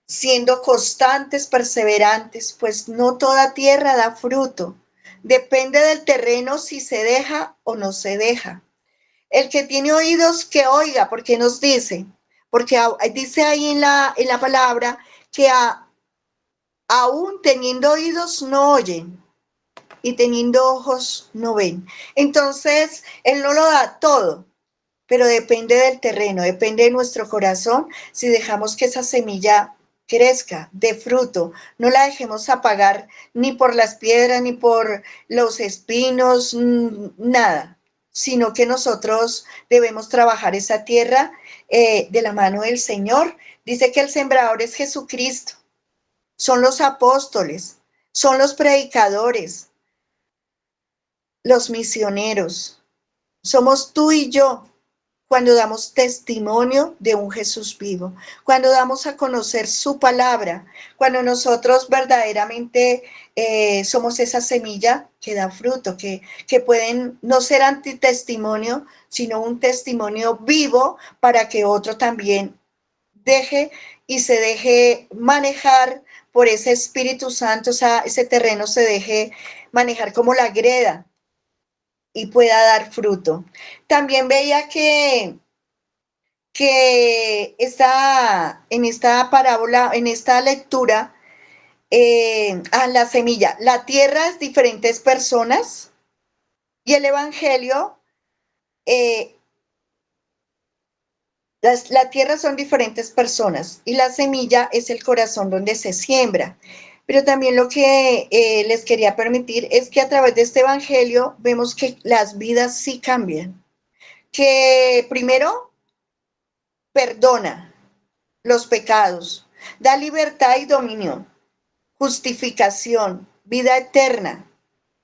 siendo constantes, perseverantes, pues no toda tierra da fruto. Depende del terreno si se deja o no se deja. El que tiene oídos, que oiga, porque nos dice, porque dice ahí en la palabra que aún teniendo oídos no oyen y teniendo ojos no ven. Entonces, Él no lo da todo, pero depende del terreno, depende de nuestro corazón, si dejamos que esa semilla crezca, de fruto, no la dejemos apagar ni por las piedras, ni por los espinos, nada, sino que nosotros debemos trabajar esa tierra de la mano del Señor. Dice que el sembrador es Jesucristo, son los apóstoles, son los predicadores, los misioneros, somos tú y yo, cuando damos testimonio de un Jesús vivo, cuando damos a conocer su palabra, cuando nosotros verdaderamente somos esa semilla que da fruto, que pueden no ser antitestimonio, sino un testimonio vivo para que otro también deje y se deje manejar por ese Espíritu Santo, o sea, ese terreno se deje manejar como la greda y pueda dar fruto. También veía que en esta parábola, en esta lectura, a la semilla, la tierra es diferentes personas y el evangelio, la tierra son diferentes personas y la semilla es el corazón donde se siembra. Pero también lo que les quería permitir es que a través de este evangelio vemos que las vidas sí cambian. Que primero perdona los pecados, da libertad y dominio, justificación, vida eterna,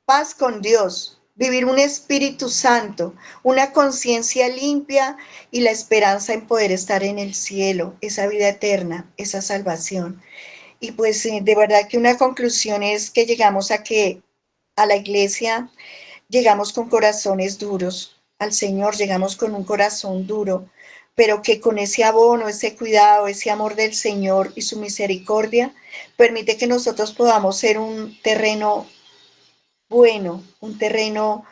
paz con Dios, vivir un Espíritu Santo, una conciencia limpia y la esperanza en poder estar en el cielo, esa vida eterna, esa salvación. Y pues de verdad que una conclusión es que llegamos a la iglesia, llegamos con corazones duros, al Señor llegamos con un corazón duro, pero que con ese abono, ese cuidado, ese amor del Señor y su misericordia, permite que nosotros podamos ser un terreno bueno, un terreno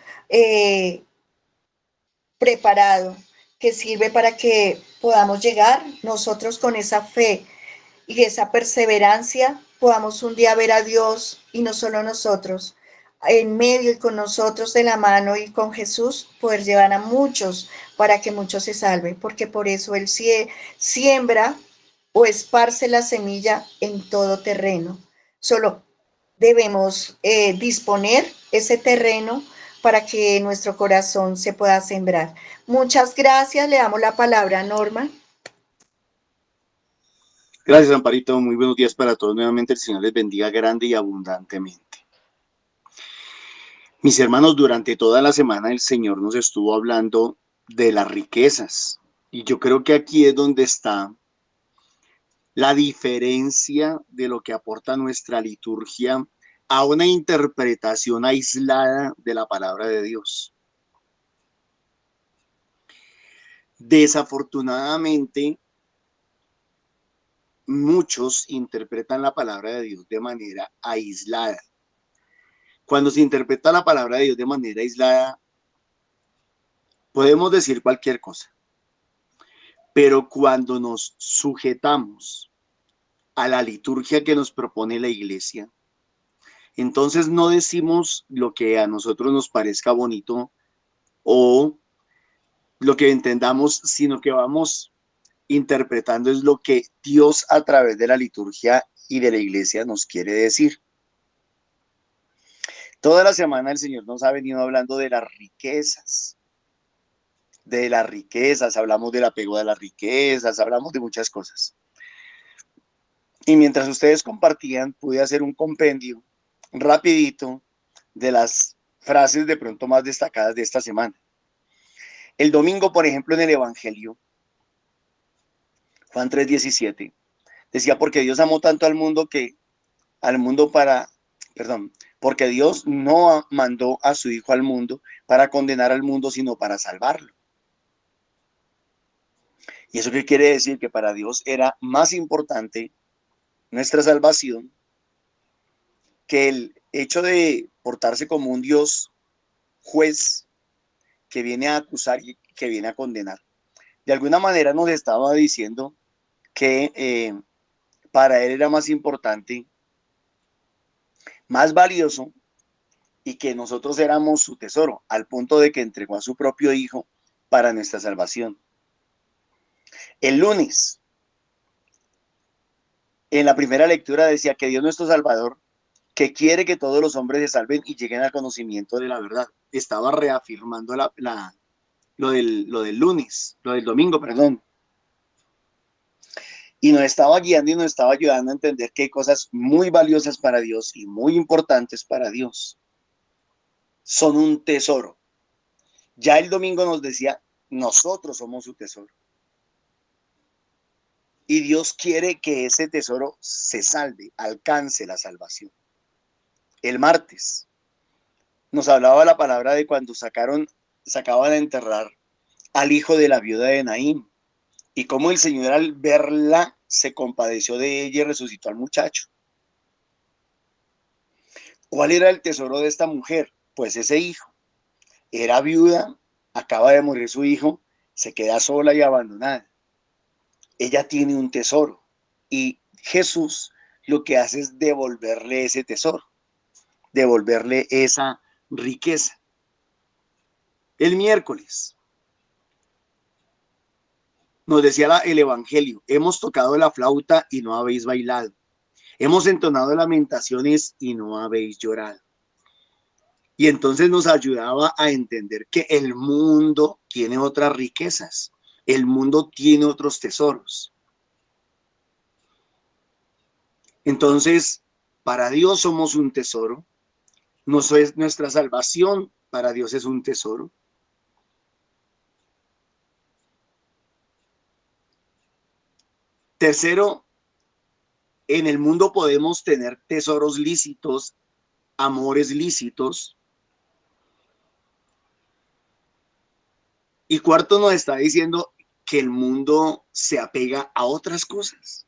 preparado, que sirve para que podamos llegar nosotros con esa fe y esa perseverancia, podamos un día ver a Dios y no solo nosotros, en medio y con nosotros de la mano y con Jesús, poder llevar a muchos para que muchos se salven, porque por eso Él siembra o esparce la semilla en todo terreno. Solo debemos disponer ese terreno para que nuestro corazón se pueda sembrar. Muchas gracias, le damos la palabra a Norma. Gracias, Amparito. Muy buenos días para todos. Nuevamente el Señor les bendiga grande y abundantemente. Mis hermanos, durante toda la semana el Señor nos estuvo hablando de las riquezas. Y yo creo que aquí es donde está la diferencia de lo que aporta nuestra liturgia a una interpretación aislada de la palabra de Dios. Desafortunadamente, muchos interpretan la palabra de Dios de manera aislada. Cuando se interpreta la palabra de Dios de manera aislada, podemos decir cualquier cosa. Pero cuando nos sujetamos a la liturgia que nos propone la iglesia, entonces no decimos lo que a nosotros nos parezca bonito o lo que entendamos, sino que vamos interpretando es lo que Dios a través de la liturgia y de la iglesia nos quiere decir. Toda la semana el Señor nos ha venido hablando de las riquezas. De las riquezas, hablamos del apego a las riquezas, hablamos de muchas cosas. Y mientras ustedes compartían, pude hacer un compendio rapidito de las frases de pronto más destacadas de esta semana. El domingo, por ejemplo, en el Evangelio, Juan 3:17, decía, porque Dios amó tanto al mundo porque Dios no mandó a su Hijo al mundo para condenar al mundo, sino para salvarlo. ¿Y eso qué quiere decir? Que para Dios era más importante nuestra salvación que el hecho de portarse como un Dios juez que viene a acusar y que viene a condenar. De alguna manera nos estaba diciendo que para él era más importante, más valioso, y que nosotros éramos su tesoro, al punto de que entregó a su propio Hijo para nuestra salvación. El lunes, en la primera lectura, decía que Dios nuestro Salvador, que quiere que todos los hombres se salven y lleguen al conocimiento de la verdad. Estaba reafirmando lo del lunes, lo del domingo, perdón. Y nos estaba guiando y nos estaba ayudando a entender que hay cosas muy valiosas para Dios y muy importantes para Dios. Son un tesoro. Ya el domingo nos decía, nosotros somos su tesoro. Y Dios quiere que ese tesoro se salve, alcance la salvación. El martes nos hablaba la palabra de cuando sacaban a enterrar al hijo de la viuda de Naín, y cómo el Señor al verla se compadeció de ella y resucitó al muchacho. ¿Cuál era el tesoro de esta mujer? Pues ese hijo. Era viuda, acaba de morir su hijo, se queda sola y abandonada. Ella tiene un tesoro y Jesús lo que hace es devolverle ese tesoro, devolverle esa riqueza. El miércoles nos decía el Evangelio, hemos tocado la flauta y no habéis bailado. Hemos entonado lamentaciones y no habéis llorado. Y entonces nos ayudaba a entender que el mundo tiene otras riquezas, el mundo tiene otros tesoros. Entonces, para Dios somos un tesoro, nuestra salvación para Dios es un tesoro. Tercero, en el mundo podemos tener tesoros lícitos, amores lícitos. Y cuarto, nos está diciendo que el mundo se apega a otras cosas.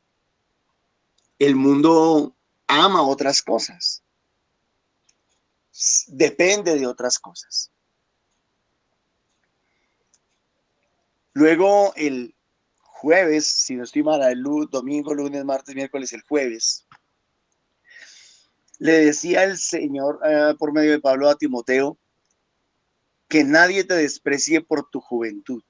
El mundo ama otras cosas. Depende de otras cosas. Luego el jueves, si no estoy mal, el domingo, lunes, martes, miércoles, el jueves, le decía el Señor por medio de Pablo a Timoteo que nadie te desprecie por tu juventud.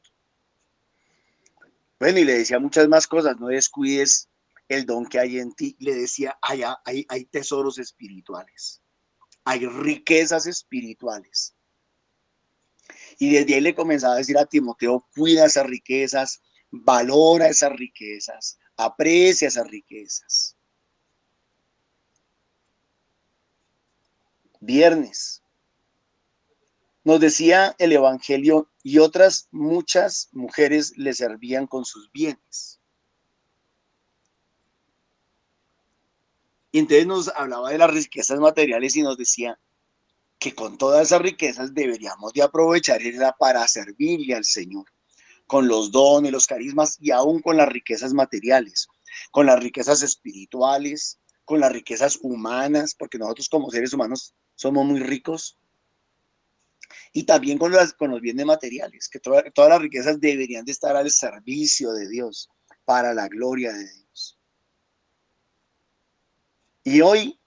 Bueno, y le decía muchas más cosas, no descuides el don que hay en ti. Le decía, hay tesoros espirituales, hay riquezas espirituales. Y desde ahí le comenzaba a decir a Timoteo, cuida esas riquezas, valora esas riquezas, aprecia esas riquezas. Viernes, nos decía el Evangelio, y otras muchas mujeres le servían con sus bienes. Y entonces nos hablaba de las riquezas materiales y nos decía que con todas esas riquezas deberíamos de aprovecharla para servirle al Señor, con los dones, los carismas y aún con las riquezas materiales, con las riquezas espirituales, con las riquezas humanas, porque nosotros como seres humanos somos muy ricos, y también con los bienes materiales, que todas las riquezas deberían de estar al servicio de Dios, para la gloria de Dios. Y hoy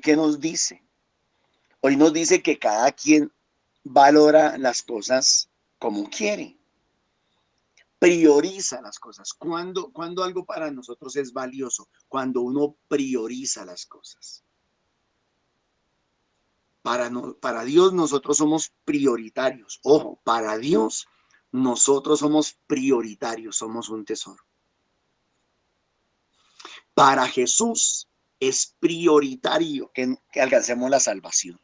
¿qué nos dice? Hoy nos dice que cada quien valora las cosas como quiere, prioriza las cosas. Cuando algo para nosotros es valioso, cuando uno prioriza las cosas. Para Dios nosotros somos prioritarios. Ojo, para Dios nosotros somos prioritarios, somos un tesoro. Para Jesús es prioritario que alcancemos la salvación.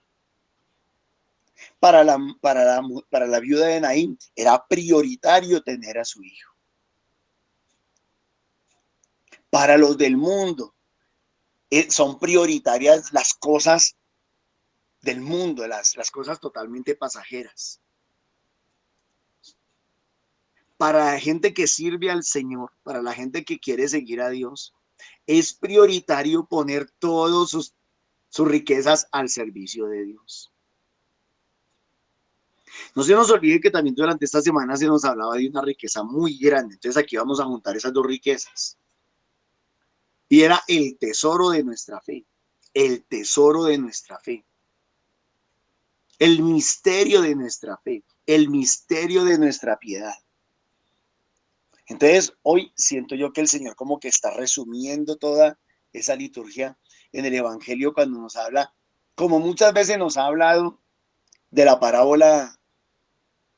Para la viuda de Naín era prioritario tener a su hijo. Para los del mundo son prioritarias las cosas del mundo, las cosas totalmente pasajeras. Para la gente que sirve al Señor, para la gente que quiere seguir a Dios, es prioritario poner todas sus riquezas al servicio de Dios. No se nos olvide que también durante esta semana se nos hablaba de una riqueza muy grande. Entonces aquí vamos a juntar esas dos riquezas. Y era el tesoro de nuestra fe. El tesoro de nuestra fe. El misterio de nuestra fe. El misterio de nuestra piedad. Entonces, hoy siento yo que el Señor como que está resumiendo toda esa liturgia en el Evangelio cuando nos habla, como muchas veces nos ha hablado de la parábola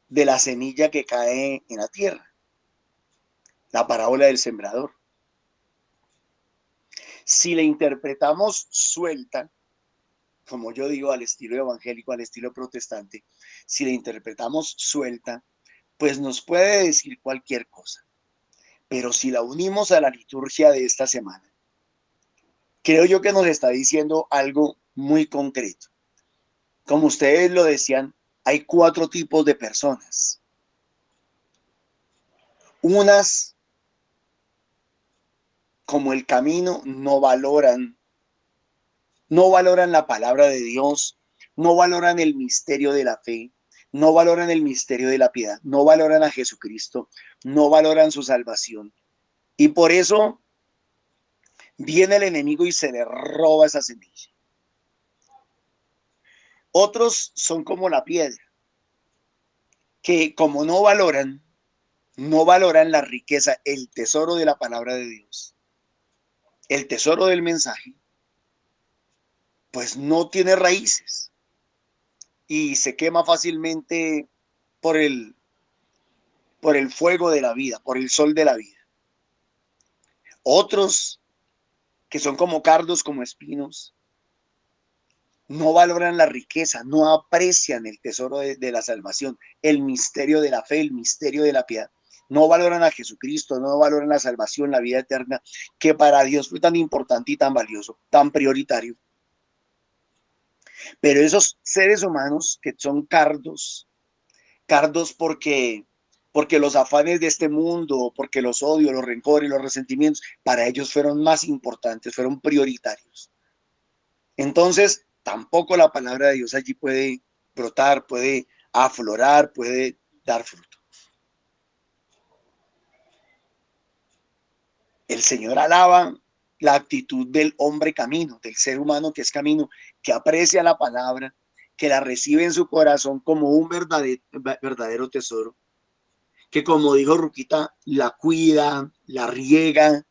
de la semilla que cae en la tierra, la parábola del sembrador. Si la interpretamos suelta, como yo digo, al estilo evangélico, al estilo protestante, si la interpretamos suelta, pues nos puede decir cualquier cosa. Pero si la unimos a la liturgia de esta semana, creo yo que nos está diciendo algo muy concreto. Como ustedes lo decían, hay 4 tipos de personas. Unas, como el camino, no valoran la palabra de Dios, no valoran el misterio de la fe, no valoran el misterio de la piedad, no valoran a Jesucristo, no valoran su salvación. Y por eso viene el enemigo y se le roba esa semilla. Otros son como la piedra, que como no valoran la riqueza, el tesoro de la palabra de Dios, el tesoro del mensaje, pues no tiene raíces y se quema fácilmente por el fuego de la vida, por el sol de la vida. Otros que son como cardos, como espinos, no valoran la riqueza, no aprecian el tesoro de la salvación, el misterio de la fe, el misterio de la piedad. No valoran a Jesucristo, no valoran la salvación, la vida eterna, que para Dios fue tan importante y tan valioso, tan prioritario. Pero esos seres humanos que son cardos porque los afanes de este mundo, porque los odios, los rencores, los resentimientos, para ellos fueron más importantes, fueron prioritarios. Entonces, tampoco la palabra de Dios allí puede brotar, puede aflorar, puede dar fruto. El Señor alaba la actitud del hombre camino, del ser humano que es camino, que aprecia la palabra, que la recibe en su corazón como un verdadero tesoro, que como dijo Ruquita, la cuida, la riega,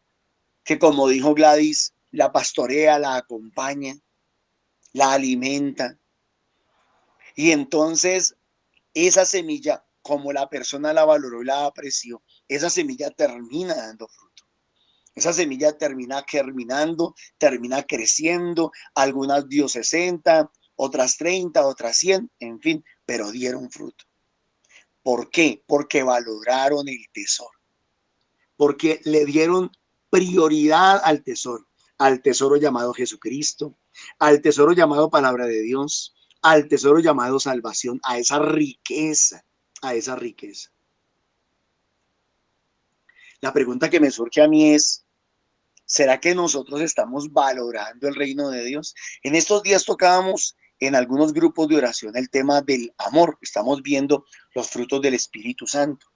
que como dijo Gladys, la pastorea, la acompaña, la alimenta. Y entonces esa semilla, como la persona la valoró y la apreció, esa semilla termina dando fruto. Esa semilla termina germinando, termina creciendo. Algunas dio 60, otras 30, otras 100, en fin, pero dieron fruto. ¿Por qué? Porque valoraron el tesoro. Porque le dieron prioridad al tesoro llamado Jesucristo, al tesoro llamado palabra de Dios, al tesoro llamado salvación, a esa riqueza, a esa riqueza. La pregunta que me surge a mí es, ¿será que nosotros estamos valorando el reino de Dios? En estos días tocábamos en algunos grupos de oración el tema del amor. Estamos viendo los frutos del Espíritu Santo.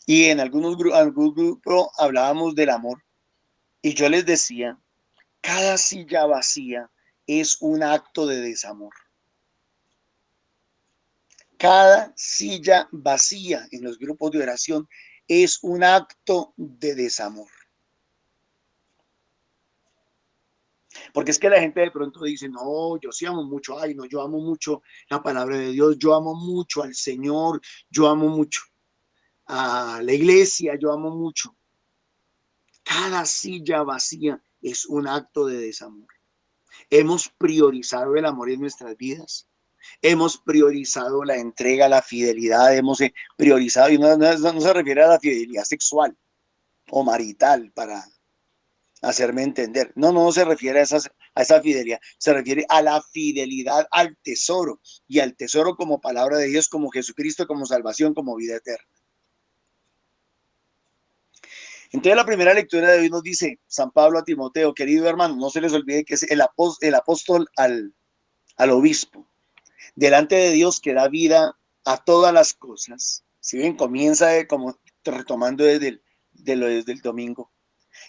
Y en algún grupo hablábamos del amor. Y yo les decía, cada silla vacía es un acto de desamor. Cada silla vacía en los grupos de oración es un acto de desamor. Porque es que la gente de pronto dice, no, yo sí amo mucho, ay, no, yo amo mucho la palabra de Dios, yo amo mucho al Señor, yo amo mucho a la iglesia, yo amo mucho. Cada silla vacía es un acto de desamor. Hemos priorizado el amor en nuestras vidas. Hemos priorizado la entrega, la fidelidad, hemos priorizado, y no se refiere a la fidelidad sexual o marital, para hacerme entender. No se refiere a esa fidelidad, se refiere a la fidelidad al tesoro, y al tesoro como palabra de Dios, como Jesucristo, como salvación, como vida eterna. Entonces la primera lectura de hoy nos dice San Pablo a Timoteo: querido hermano, no se les olvide que es el apóstol al obispo, delante de Dios que da vida a todas las cosas. Si bien comienza como retomando desde el domingo,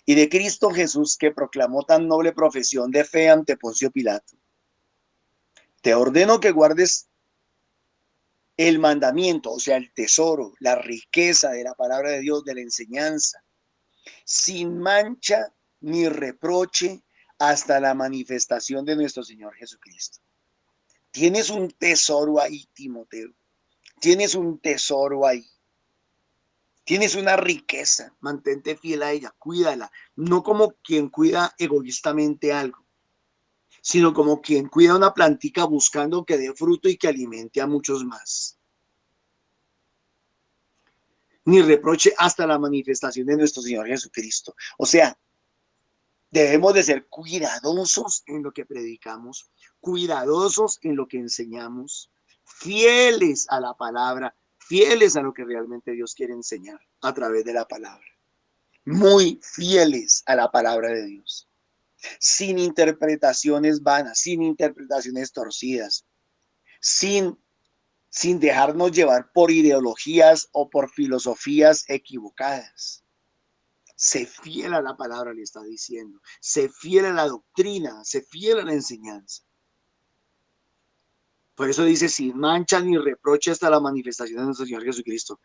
y de Cristo Jesús, que proclamó tan noble profesión de fe ante Poncio Pilato. Te ordeno que guardes el mandamiento, o sea, el tesoro, la riqueza de la palabra de Dios, de la enseñanza, sin mancha ni reproche, hasta la manifestación de nuestro Señor Jesucristo. Tienes un tesoro ahí, Timoteo. Tienes un tesoro ahí. Tienes una riqueza. Mantente fiel a ella, cuídala. No como quien cuida egoístamente algo, sino como quien cuida una plantica buscando que dé fruto y que alimente a muchos más. Ni reproche, hasta la manifestación de nuestro Señor Jesucristo. O sea, debemos de ser cuidadosos en lo que predicamos, cuidadosos en lo que enseñamos, fieles a la palabra, fieles a lo que realmente Dios quiere enseñar a través de la palabra. Muy fieles a la palabra de Dios, sin interpretaciones vanas, sin interpretaciones torcidas, sin dejarnos llevar por ideologías o por filosofías equivocadas. Sé fiel a la palabra, le está diciendo. Sé fiel a la doctrina, sé fiel a la enseñanza. Por eso dice, sin mancha ni reproche, hasta la manifestación de nuestro Señor Jesucristo,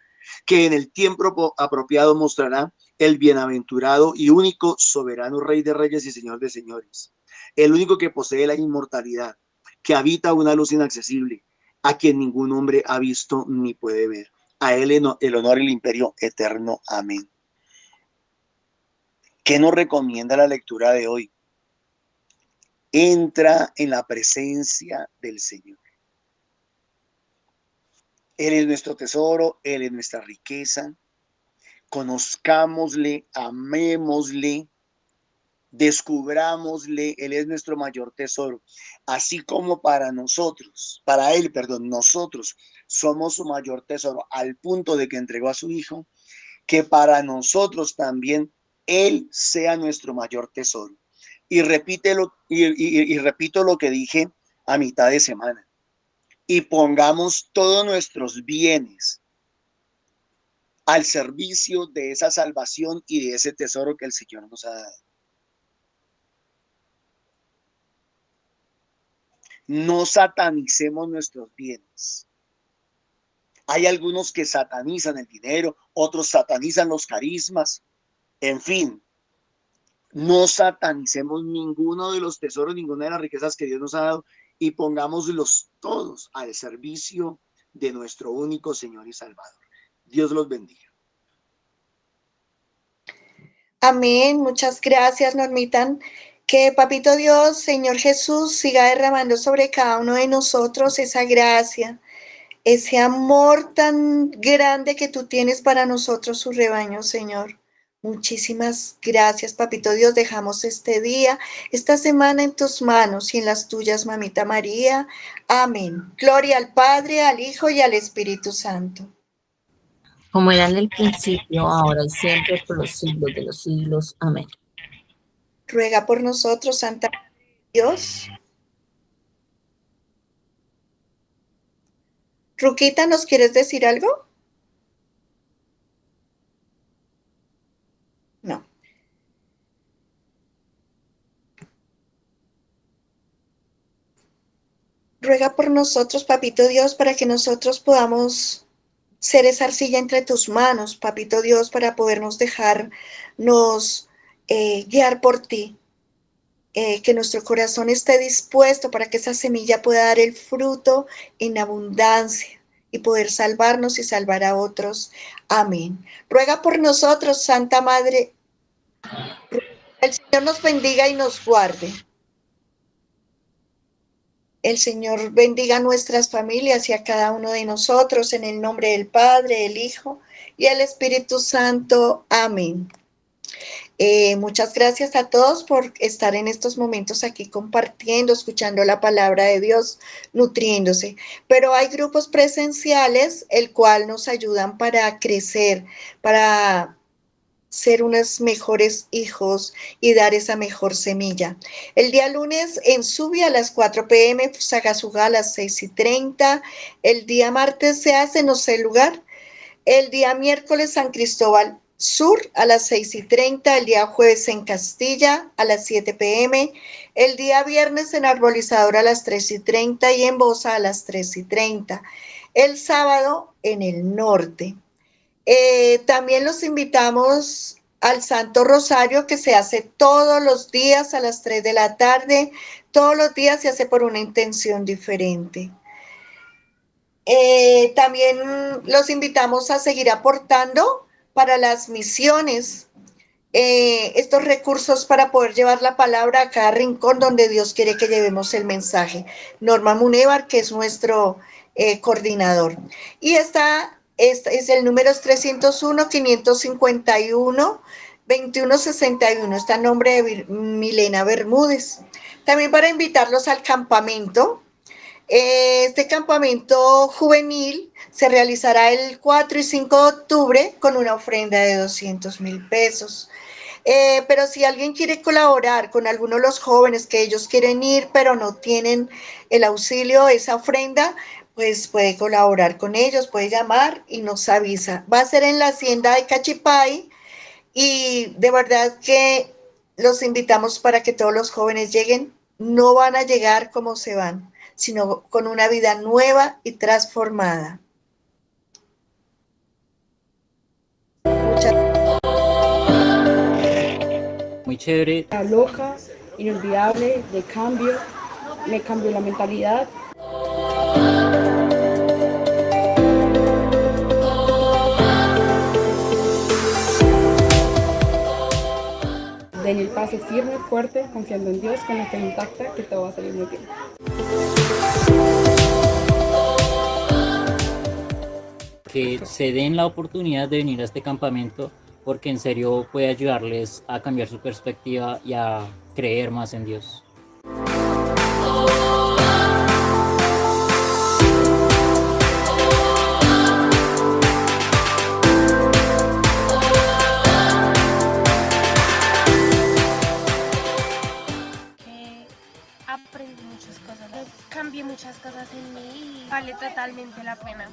que en el tiempo apropiado mostrará el bienaventurado y único soberano Rey de Reyes y Señor de Señores, el único que posee la inmortalidad, que habita una luz inaccesible, a quien ningún hombre ha visto ni puede ver. A él el honor y el imperio eterno. Amén. ¿Qué nos recomienda la lectura de hoy? Entra en la presencia del Señor. Él es nuestro tesoro, Él es nuestra riqueza. Conozcámosle, amémosle, descubrámosle. Él es nuestro mayor tesoro. Así como para Él, nosotros somos su mayor tesoro, al punto de que entregó a su Hijo, que para nosotros también Él sea nuestro mayor tesoro. Y repito lo que dije a mitad de semana. Y pongamos todos nuestros bienes al servicio de esa salvación y de ese tesoro que el Señor nos ha dado. No satanicemos nuestros bienes. Hay algunos que satanizan el dinero, otros satanizan los carismas. En fin, no satanicemos ninguno de los tesoros, ninguna de las riquezas que Dios nos ha dado, y pongámoslos todos al servicio de nuestro único Señor y Salvador. Dios los bendiga. Amén. Muchas gracias, Normitan. Que Papito Dios, Señor Jesús, siga derramando sobre cada uno de nosotros esa gracia, ese amor tan grande que tú tienes para nosotros, su rebaño, Señor. Muchísimas gracias, Papito Dios. Dejamos este día, esta semana en tus manos y en las tuyas, Mamita María. Amén. Gloria al Padre, al Hijo y al Espíritu Santo. Como era en el principio, ahora y siempre, por los siglos de los siglos. Amén. Ruega por nosotros, Santa Dios. Ruquita, ¿nos quieres decir algo? No. Ruega por nosotros, Papito Dios, para que nosotros podamos ser esa arcilla entre tus manos, Papito Dios, para podernos dejarnos guiar por ti que nuestro corazón esté dispuesto para que esa semilla pueda dar el fruto en abundancia y poder salvarnos y salvar a otros. Amén. Ruega por nosotros, Santa Madre. El Señor nos bendiga y nos guarde. El Señor bendiga a nuestras familias y a cada uno de nosotros en el nombre del Padre, del Hijo y el Espíritu Santo. Amén. Muchas gracias a todos por estar en estos momentos aquí compartiendo, escuchando la palabra de Dios, nutriéndose. Pero hay grupos presenciales, el cual nos ayudan para crecer, para ser unos mejores hijos y dar esa mejor semilla. El día lunes en Subia a las 4 p.m., Fusagasugá a las 6:30. El día martes se hace no sé el lugar. El día miércoles San Cristóbal Sur a las 6:30, el día jueves en Castilla a las 7 p.m., el día viernes en Arbolizador a las 3:30 y en Bosa a las 3:30, el sábado en el norte. También los invitamos al Santo Rosario, que se hace todos los días a las 3 de la tarde, todos los días se hace por una intención diferente. También los invitamos a seguir aportando para las misiones, estos recursos para poder llevar la palabra a cada rincón donde Dios quiere que llevemos el mensaje. Norma Munevar, que es nuestro coordinador. Y esta es el número 301-551-2161. Está a nombre de Milena Bermúdez. También para invitarlos al campamento. Este campamento juvenil se realizará el 4 y 5 de octubre con una ofrenda de 200,000 pesos. Pero si alguien quiere colaborar con alguno de los jóvenes que ellos quieren ir, pero no tienen el auxilio de esa ofrenda, pues puede colaborar con ellos, puede llamar y nos avisa. Va a ser en la hacienda de Cachipay y de verdad que los invitamos para que todos los jóvenes lleguen. No van a llegar como se van, sino con una vida nueva y transformada. Muy chévere. Loca, inolvidable, de cambio, me cambió la mentalidad. Den el paso firme, fuerte, confiando en Dios, con la fe intacta, que todo va a salir muy bien. Que se den la oportunidad de venir a este campamento porque en serio puede ayudarles a cambiar su perspectiva y a creer más en Dios. Aprendí muchas cosas, cambié muchas cosas en mí y vale totalmente la pena.